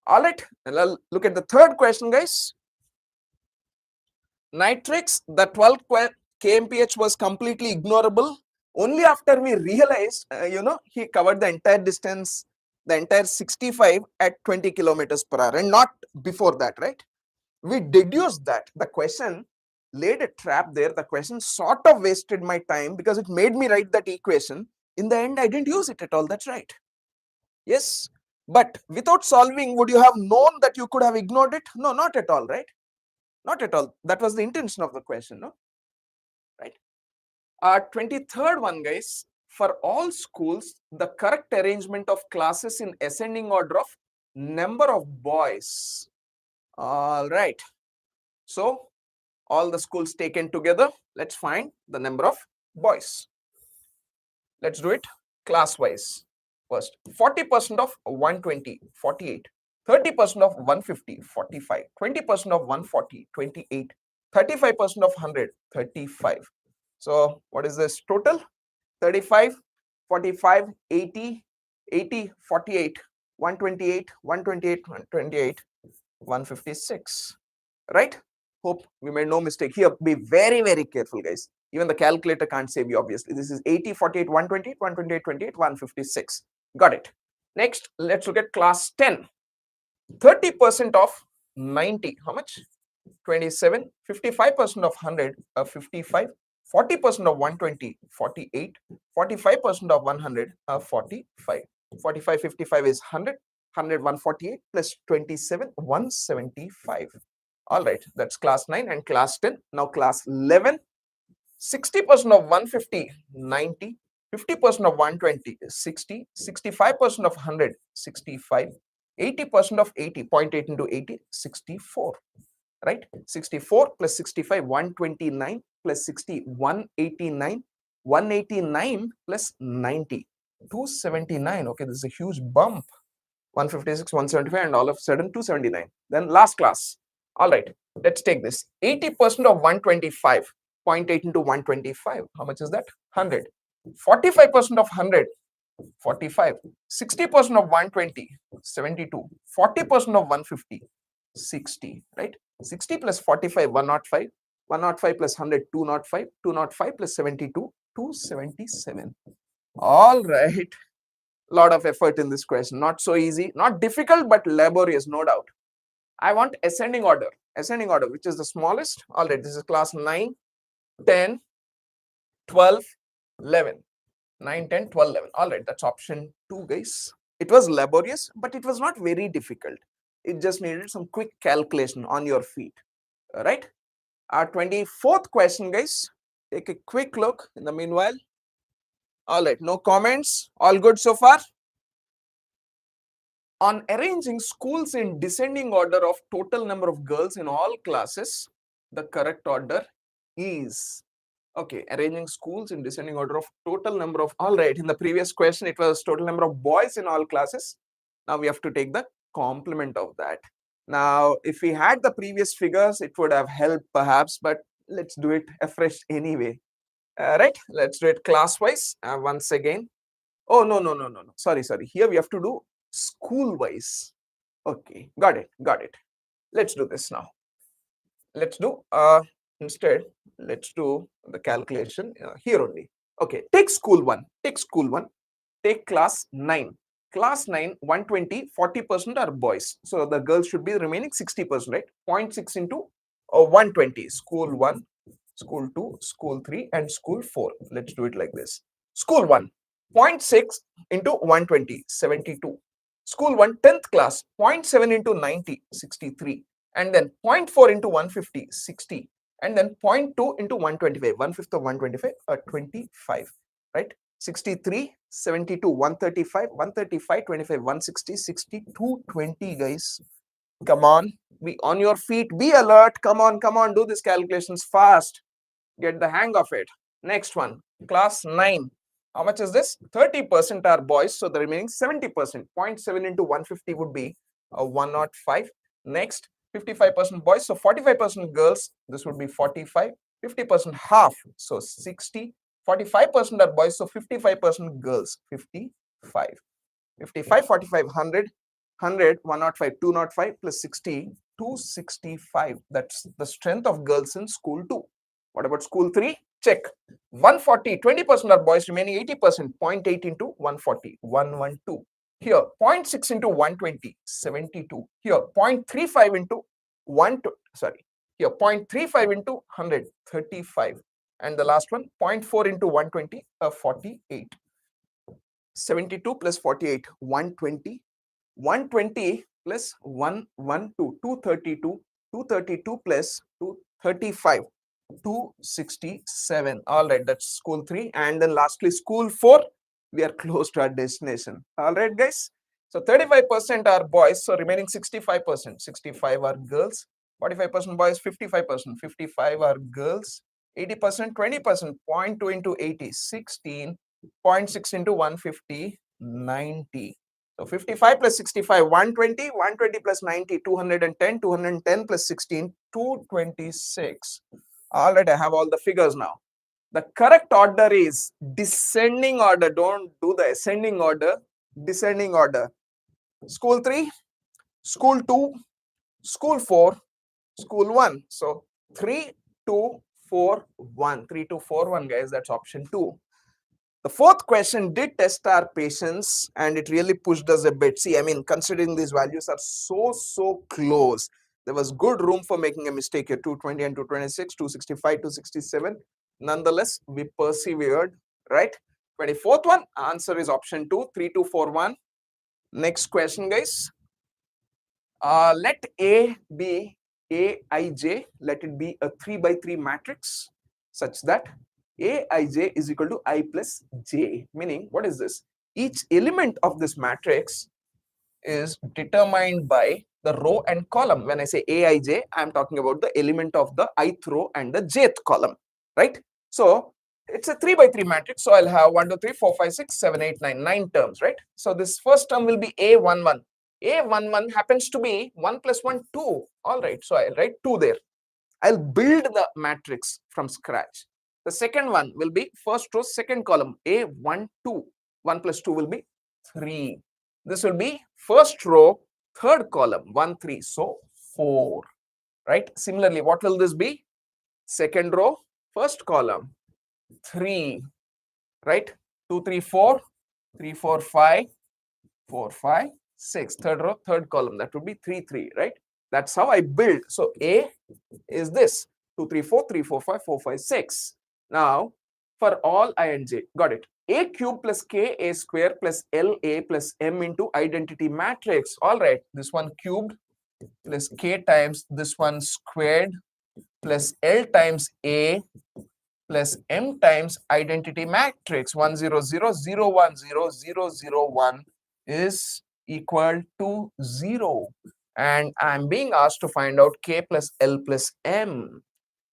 All right, look at the third question, guys. Nitrix, the 12 kmph was completely ignorable. Only after we realized, he covered the entire distance, the entire 65 at 20 kilometers per hour and not before that, right? We deduced that. The question laid a trap there. The question sort of wasted my time because it made me write that equation. In the end, I didn't use it at all. That's right. Yes. But without solving, would you have known that you could have ignored it? No, not at all, right? Not at all. That was the intention of the question, no? Right. 23rd one, guys. For all schools, the correct arrangement of classes in ascending order of number of boys. All right. So all the schools taken together, let's find the number of boys. Let's do it class wise. First, 40% of 120, 48. 30% of 150, 45. 20% of 140, 28. 35% of 100, 35. So what is this total? 35, 45, 80, 80, 48, 128, 128, 128, 156. Right? Hope we made no mistake here. Be very, very careful, guys. Even the calculator can't save you, obviously. This is 80, 48, 128, 128, 28, 156. Got it. Next, let's look at class 10. 30% of 90. How much? 27. 55% of 100, 55. 40% of 120, 48. 45% of 100, 45. 45, 55 is 100. 100, 148 plus 27, 175. All right, that's class 9 and class 10. Now class 11, 60% of 150, 90. 50% of 120 is 60. 65% of 100, 65. 80% of 80, 0.8 into 80, 64. Right? 64 plus 65, 129 plus 60, 189. 189 plus 90, 279. Okay, this is a huge bump. 156, 175, and all of a sudden 279. Then last class. All right, let's take this. 80% of 125, 0.8 into 125. How much is that? 100. 45% of 100, 45. 60% of 120, 72. 40% of 150, 60. Right? 60 plus 45, 105. 105 plus 100, 205. 205 plus 72, 277. All right. Lot of effort in this question. Not so easy, not difficult, but laborious, no doubt. I want ascending order, which is the smallest. All right, this is class 9, 10, 12, 11. 9, 10, 12, 11. All right, that's option 2, guys. It was laborious, but it was not very difficult. It just needed some quick calculation on your feet. All right. Our 24th question, guys. Take a quick look in the meanwhile. All right, no comments. All good so far? On arranging schools in descending order of total number of girls in all classes, the correct order is, okay, arranging schools in descending order of total number of, all right, in the previous question, it was total number of boys in all classes. Now we have to take the complement of that. Now, if we had the previous figures, it would have helped perhaps, but let's do it afresh anyway. Right, let's do it class wise once again. Oh, no. Sorry. Here we have to do school wise. Okay, got it. Let's do this now. Let's do instead, let's do the calculation here only. Okay, take school 1. Take class 9. Class 9, 120, 40% are boys. So the girls should be remaining 60%, right? 0.6 into 120. School 1, school 2, school 3, and school 4. Let's do it like this. School 1, 0.6 into 120, 72. School 1, 10th class, 0.7 into 90, 63. And then 0.4 into 150, 60. And then 0.2 into 125, 1/5 of 125, 25. Right? 63, 72, 135, 135, 25, 160, 60, 220, guys. Come on, be on your feet, be alert. Come on, do these calculations fast. Get the hang of it. Next one, class 9. How much is this? 30% are boys, so the remaining 70%. 0.7 into 150 would be 105. Next, 55% boys, so 45% girls. This would be 45. 50% half, so 60. 45% are boys, so 55% girls. 55. 55, 45, 100. 100, 105, 205 plus 60, 265. That's the strength of girls in school 2. What about school 3? Check. 140, 20% are boys, remaining 80%. 0.8 into 140, 112. Here, 0.6 into 120, 72. Here, 0.35 into 0.35 into 100, 35. And the last one, 0.4 into 120, 48. 72 plus 48, 120. 120 plus 112, 232. 232 plus 235, 267. All right, that's school 3. And then lastly, school 4. We are close to our destination. All right, guys. So 35% are boys, so remaining 65%. 65 are girls, 45% boys, 55%. 55 are girls, 80%, 20%, 0.2 into 80, 16, 0.6 into 150, 90. So 55 plus 65, 120, 120 plus 90, 210, 210 plus 16, 226. All right, I have all the figures now. The correct order is descending order. Don't do the ascending order, descending order. School 3, school 2, school 4, school 1. So 3, 2, 4, 1. 3, 2, 4, 1, guys. That's option 2. The fourth question did test our patience and it really pushed us a bit. See, I mean, considering these values are so close, there was good room for making a mistake here. 220 and 226, 265, 267. Nonetheless, we persevered, right? 24th one, answer is option 2, 3241. Next question, guys. Let A be Aij, let it be a 3 by 3 matrix such that Aij is equal to I plus j, meaning what is this? Each element of this matrix is determined by the row and column. When I say Aij, I am talking about the element of the ith row and the jth column, right? So it's a 3 by 3 matrix. So I'll have 1, 2, 3, 4, 5, 6, 7, 8, 9, 9 terms, right? So this first term will be A11. A11 happens to be 1 plus 1, 2. All right, so I'll write 2 there. I'll build the matrix from scratch. The second one will be first row, second column, A12. 1 plus 2 will be 3. This will be first row, third column, 1, 3. So 4, right? Similarly, what will this be? Second row, first column, 3, right? 2, 3, 4, 3, 4, 5, 4, 5, 6. Third row, third column, that would be 3, 3, right? That's how I build. So A is this 2, 3, 4, 3, 4, 5, 4, 5, 6. Now, for all I and j, got it. A cube plus k a square plus l a plus m into identity matrix. All right, this one cubed plus k times this one squared plus l times a plus m times identity matrix 1 0 0 0 1 0 0 0 1 is equal to 0. And I'm being asked to find out k plus l plus m.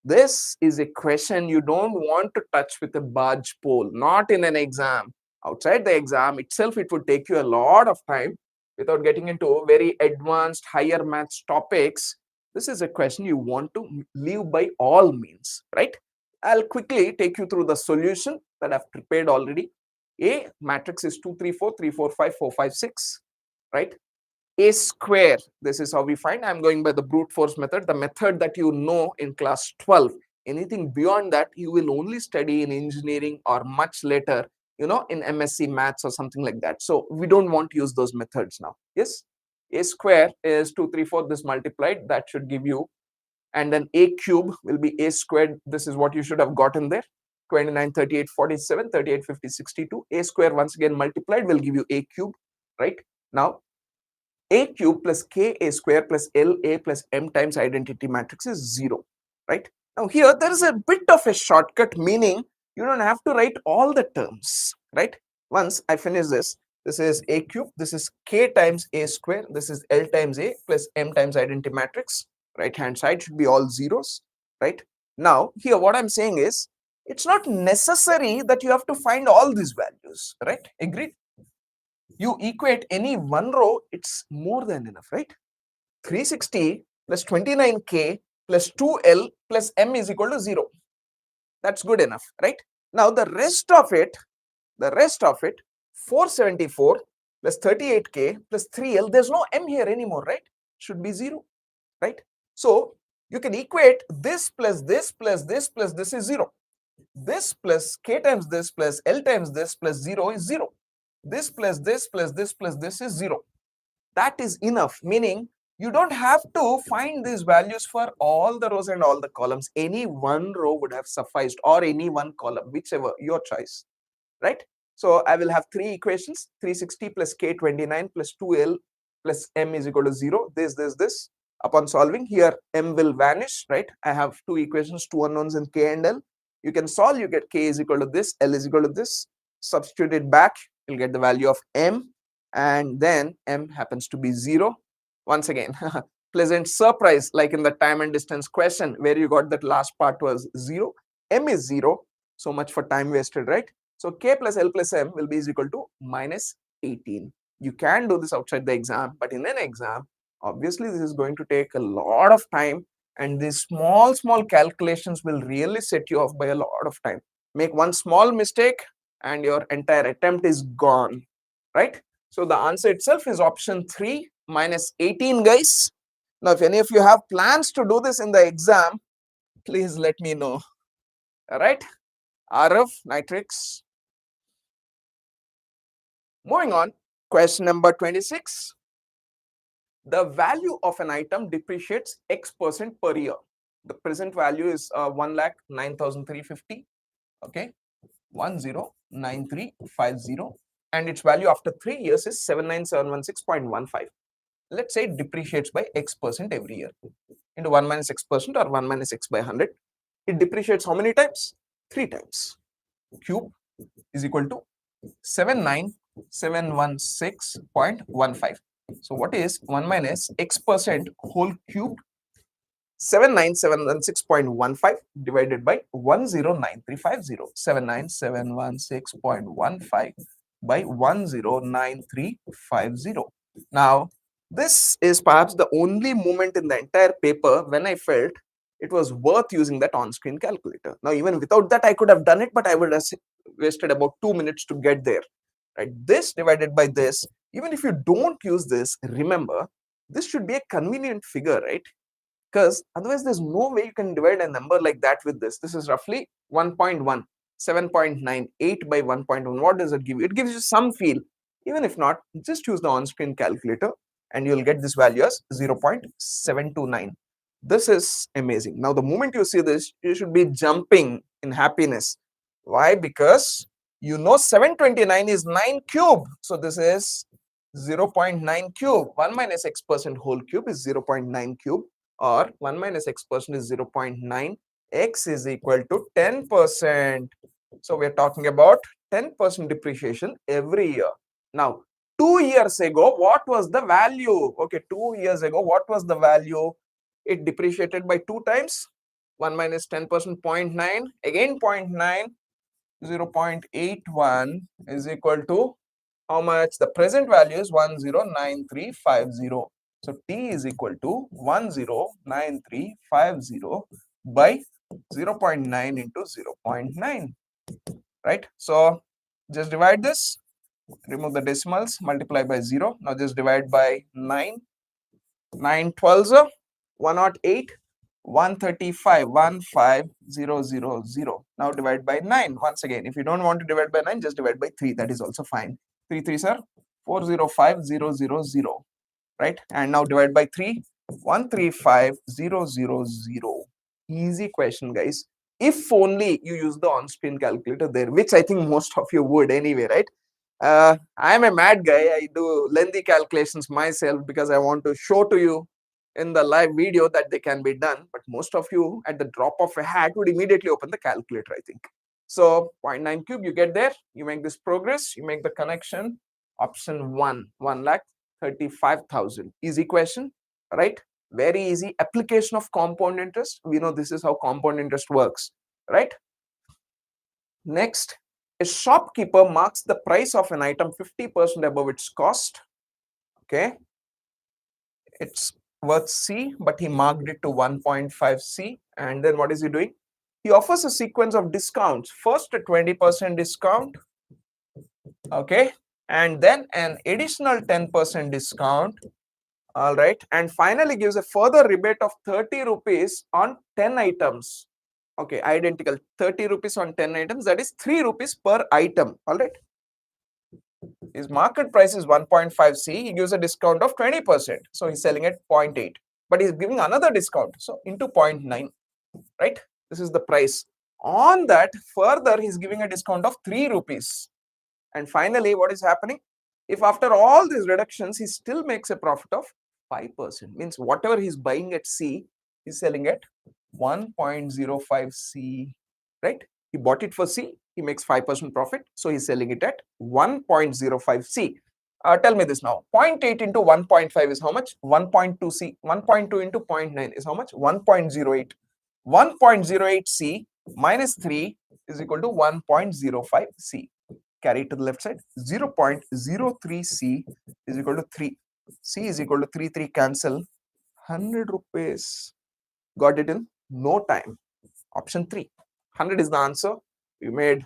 This is a question you don't want to touch with a barge pole, not in an exam. Outside the exam itself, it would take you a lot of time without getting into very advanced higher maths topics. This is a question you want to leave by all means, right? I'll quickly take you through the solution that I've prepared already. A matrix is 2, 3, 4, 3, 4, 5, 4, 5, 6, right? A square, this is how we find. I'm going by the brute force method, the method that you know in class 12. Anything beyond that, you will only study in engineering or much later, you know, in MSc maths or something like that. So we don't want to use those methods now. Yes, a square is 2, 3, 4, this multiplied, that should give you. And then a cube will be a squared. This is what you should have gotten there. 29, 38, 47, 38, 50, 62. A square once again multiplied will give you a cube, right? Now, a cube plus k a square plus l a plus m times identity matrix is 0, right? Now here there is a bit of a shortcut, meaning you don't have to write all the terms, right? Once I finish this, this is a cube, this is k times a square, this is l times a plus m times identity matrix. Right hand side should be all zeros, right? Now here what I'm saying is, it's not necessary that you have to find all these values, right? Agreed? You equate any one row, it's more than enough, right? 360 plus 29k plus 2l plus m is equal to 0. That's good enough, right? Now the rest of it, 474 plus 38k plus 3l, there's no m here anymore, right? Should be 0, right? So you can equate this plus this plus this plus this is 0. This plus k times this plus l times this plus 0 is 0. This plus this plus this plus this is 0. That is enough, meaning you don't have to find these values for all the rows and all the columns. Any one row would have sufficed, or any one column, whichever, your choice, right? So I will have 3 equations, 360 plus k29 plus 2l plus m is equal to 0. This. Upon solving, here m will vanish, right? I have 2 equations, 2 unknowns in k and l. You can solve, you get k is equal to this, l is equal to this. Substitute it back, you'll get the value of m. and then M happens to be 0. Once again, pleasant surprise, like in the time and distance question where you got that last part was 0. M is 0. So much for time wasted, right? So K plus L plus M will be is equal to minus 18. You can do this outside the exam, but in an exam, obviously this is going to take a lot of time, and these small calculations will really set you off by a lot of time. Make one small mistake and your entire attempt is gone, right? So the answer itself is option 3, minus 18, guys. Now, if any of you have plans to do this in the exam, please let me know. All right, RF, nitrix. Moving on, question number 26. The value of an item depreciates X% per year. The present value is 1,09,350. Okay, 109350, and its value after 3 years is 79716.15. Let's say it depreciates by X% every year into 1 minus X% or 1 minus X by 100. It depreciates how many times? 3 times. Cube is equal to 79716.15. So what is 1 minus X% whole cube? 79716.15 divided by 109350. 79716.15 by 109350. Now, this is perhaps the only moment in the entire paper when I felt it was worth using that on-screen calculator. Now, even without that, I could have done it, but I would have wasted about 2 minutes to get there. Right? This divided by this, even if you don't use this, remember, this should be a convenient figure, right? Because otherwise there's no way you can divide a number like that with this. This is roughly 1.1, 7.98 by 1.1. What does it give you? It gives you some feel. Even if not, just use the on-screen calculator and you'll get this value as 0.729. This is amazing. Now, the moment you see this, you should be jumping in happiness. Why? Because you know 729 is 9 cube. So this is 0.9 cube. 1 minus X% whole cube is 0.9 cube. Or 1 minus X% is 0.9. X is equal to 10%. So we're talking about 10% depreciation every year. Now, 2 years ago, what was the value? Okay, 2 years ago, what was the value? It depreciated by 2 times. 1 minus 10%, 0.9. Again 0.9. 0.81 is equal to how much? The present value is 109350. So T is equal to 109350 by 0.9 into 0.9, right? So just divide this, remove the decimals, multiply by 0. Now just divide by 9. 9 12s are 108, 135, 15000. Now divide by 9. Once again, if you don't want to divide by 9, just divide by 3. That is also fine. 3 3s are 405000. Right? And now divide by 3, 135000. Easy question, guys. If only you use the on-screen calculator there, which I think most of you would anyway, right? I'm a mad guy. I do lengthy calculations myself because I want to show to you in the live video that they can be done. But most of you, at the drop of a hat, would immediately open the calculator, I think. So 0.9 cube, you get there. You make this progress. You make the connection. Option 1, 1,35,000. Easy question, right? Very easy. Application of compound interest. We know this is how compound interest works, right? Next, a shopkeeper marks the price of an item 50% above its cost. Okay, it's worth C, but he marked it to 1.5 C. And then what is he doing? He offers a sequence of discounts. First, a 20% discount. Okay, and then an additional 10% discount. All right, and finally gives a further rebate of 30 rupees on 10 items. Okay, identical, 30 rupees on 10 items, that is 3 rupees per item. All right, his market price is 1.5 C. He gives a discount of 20%. So he's selling at 0.8, but he's giving another discount. So into 0.9, right? This is the price. On that, further, he's giving a discount of 3 rupees. And finally, what is happening? If after all these reductions, he still makes a profit of 5%, means whatever he's buying at C, he's selling at 1.05 C, right? He bought it for C, he makes 5% profit, so he's selling it at 1.05 C. Tell me this now. 0.8 into 1.5 is how much? 1.2 C. 1.2 into 0.9 is how much? 1.08. 1.08 C minus 3 is equal to 1.05 C. Carry it to the left side. 0.03 C is equal to 3. C is equal to 3. 3 cancel. 100 rupees. Got it in no time. Option 3. 100 is the answer. You made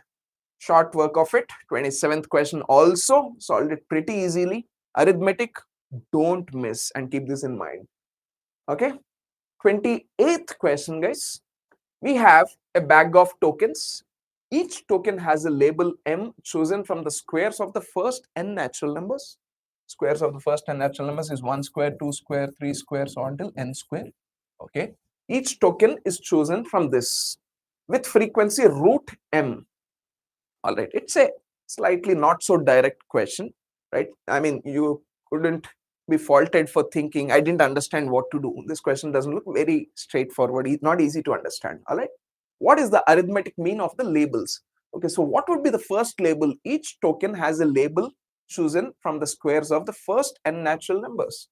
short work of it. 27th question also solved it pretty easily. Arithmetic, don't miss and keep this in mind. Okay. 28th question, guys. We have a bag of tokens. Each token has a label M chosen from the squares of the first n natural numbers. Squares of the first n natural numbers is 1 square, 2 square, 3 square, so until n square. Okay. Each token is chosen from this with frequency root M. All right, it's a slightly not so direct question, right? I mean, you couldn't be faulted for thinking I didn't understand what to do. This question doesn't look very straightforward. It's not easy to understand. All right, what is the arithmetic mean of the labels? Okay, so what would be the first label? Each token has a label chosen from the squares of the first n natural numbers.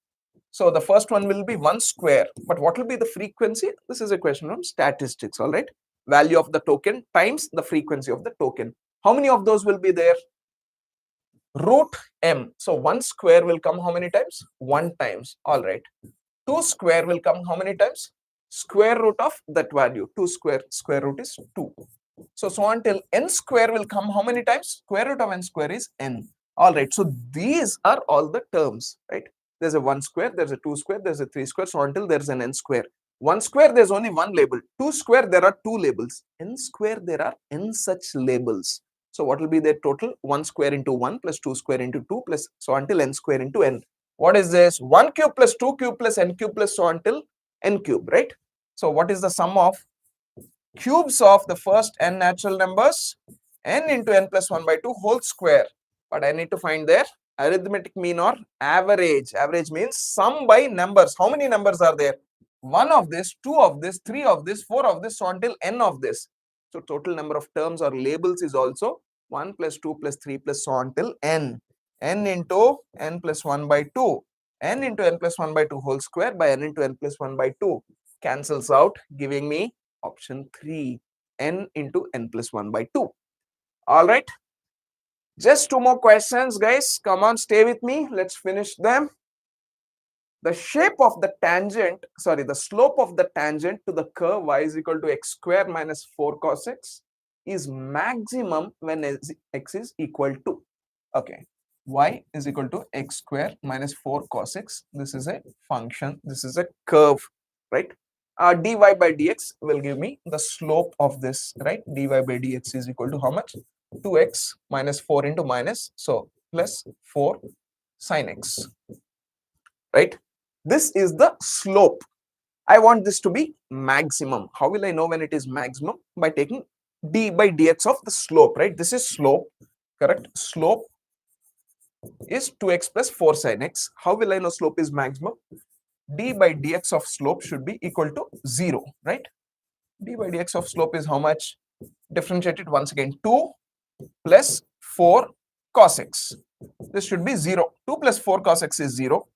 So the first one will be 1 square, but what will be the frequency? This is a question on statistics. All right, value of the token times the frequency of the token. How many of those will be there? Root M. So 1 square will come how many times? 1 times. All right. 2 square will come how many times? Square root of that value. 2 square root is 2. So until n square will come how many times? Square root of n square is n. All right. So these are all the terms, right? There's a 1 square, there's a 2 square, there's a 3 square. So until there's an n square. 1 square, there's only one label. 2 square, there are 2 labels. N square, there are n such labels. So what will be their total? 1 square into 1 plus 2 square into 2 plus so until n square into n. What is this? 1 cube plus 2 cube plus n cube plus so until n cube, right? So what is the sum of cubes of the first n natural numbers? N into n plus 1 by 2 whole square. But I need to find their arithmetic mean or average. Average means sum by numbers. How many numbers are there? 1 of this, 2 of this, 3 of this, 4 of this, so until n of this. So total number of terms or labels is also 1 plus 2 plus 3 plus so until n. N into n plus 1 by 2. N into n plus 1 by 2 whole square by n into n plus 1 by 2 cancels out, giving me option 3, n into n plus 1 by 2. All right. Just 2 more questions, guys. Come on, stay with me. Let's finish them. The shape of the tangent, the slope of the tangent to the curve y is equal to x square minus 4 cos x is maximum when x is equal to, okay, y is equal to x square minus 4 cos x. This is a function, this is a curve, right? Dy by dx will give me the slope of this, right? Dy by dx is equal to how much? 2x minus 4 into minus, so plus 4 sin x, right? This is the slope. I want this to be maximum. How will I know when it is maximum? By taking d by dx of the slope, right? This is slope, correct? Slope is 2x plus 4 sin x. How will I know slope is maximum? D by dx of slope should be equal to 0, right? D by dx of slope is how much? Differentiate it once again. 2 plus 4 cos x. This should be 0. 2 plus 4 cos x is 0.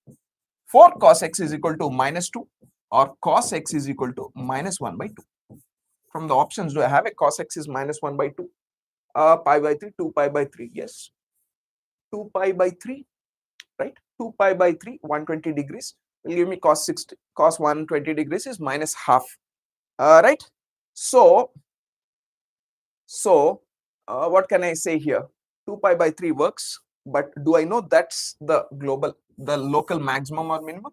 4 cos x is equal to minus 2 or cos x is equal to minus 1 by 2. From the options, do I have a cos x is minus 1 by 2? Pi by 3, 2 pi by 3. Yes. 2 pi by 3, right? 2 pi by 3, 120 degrees will give me cos 120 degrees is minus half. Right? So what can I say here? 2 pi by 3 works, but do I know that's the local maximum or minimum?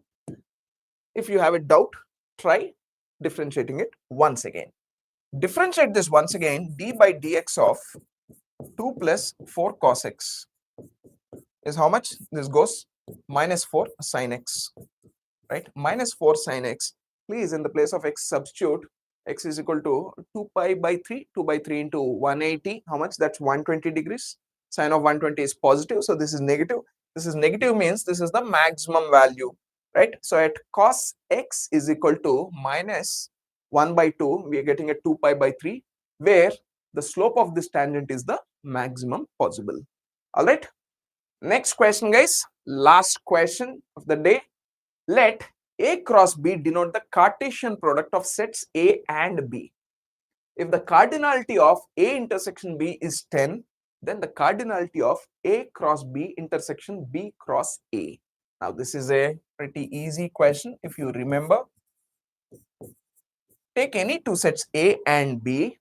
If you have a doubt, try differentiating it once again. Differentiate this once again. D by dx of 2 plus 4 cos x is how much? This goes minus 4 sin x, right? Minus 4 sin x. Please, in the place of x, substitute x is equal to 2 pi by 3, 2 by 3 into 180. How much? That's 120 degrees. Sine of 120 is positive, so this is negative. This is negative means this is the maximum value, right? So at cos x is equal to minus 1 by 2, we are getting a 2 pi by 3, where the slope of this tangent is the maximum possible. All right. Next question, guys. Last question of the day. Let A cross B denote the Cartesian product of sets A and B. If the cardinality of A intersection B is 10, then the cardinality of A cross B intersection B cross A. Now, this is a pretty easy question. If you remember, take any two sets A and B,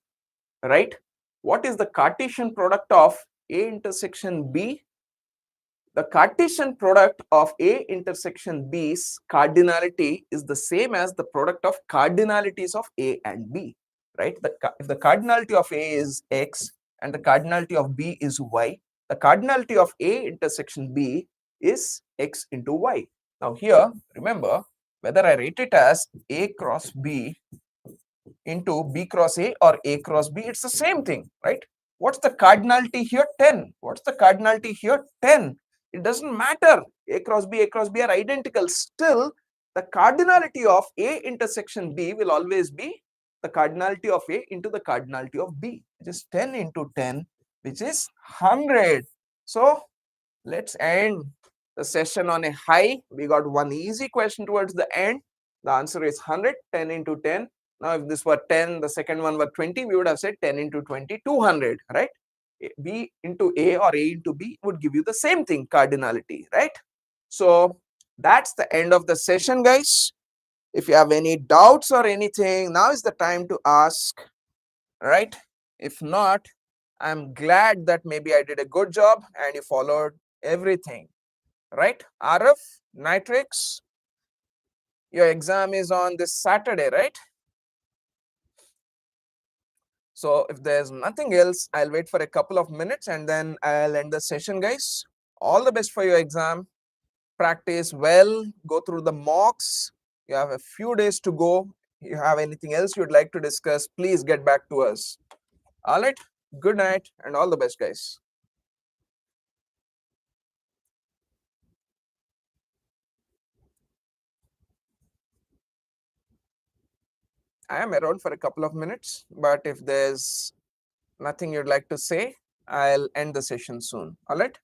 right? What is the Cartesian product of A intersection B? The Cartesian product of A intersection B's cardinality is the same as the product of cardinalities of A and B, right? If the cardinality of A is X and the cardinality of B is Y, the cardinality of A intersection B is X into Y. Now here, remember, whether I rate it as A cross B into B cross A or A cross B, it's the same thing, right? What's the cardinality here? 10. What's the cardinality here? 10. It doesn't matter. A cross B are identical. Still, the cardinality of A intersection B will always be the cardinality of A into the cardinality of B, which is 10 into 10, which is 100. So, let's end the session on a high. We got one easy question towards the end. The answer is 100, 10 into 10. Now, if this were 10, the second one were 20, we would have said 10 into 20, 200, right? B into A or A into B would give you the same thing, cardinality, right? So, that's the end of the session, guys. If you have any doubts or anything, now is the time to ask, right? If not, I'm glad that maybe I did a good job and you followed everything, right? RF, Nitrix, your exam is on this Saturday, right? So if there's nothing else, I'll wait for a couple of minutes and then I'll end the session, guys. All the best for your exam. Practice well, go through the mocks. You have a few days to go. You have anything else you'd like to discuss, please get back to us. All right, good night and all the best, guys. I am around for a couple of minutes, but if there's nothing you'd like to say, I'll end the session soon. All right.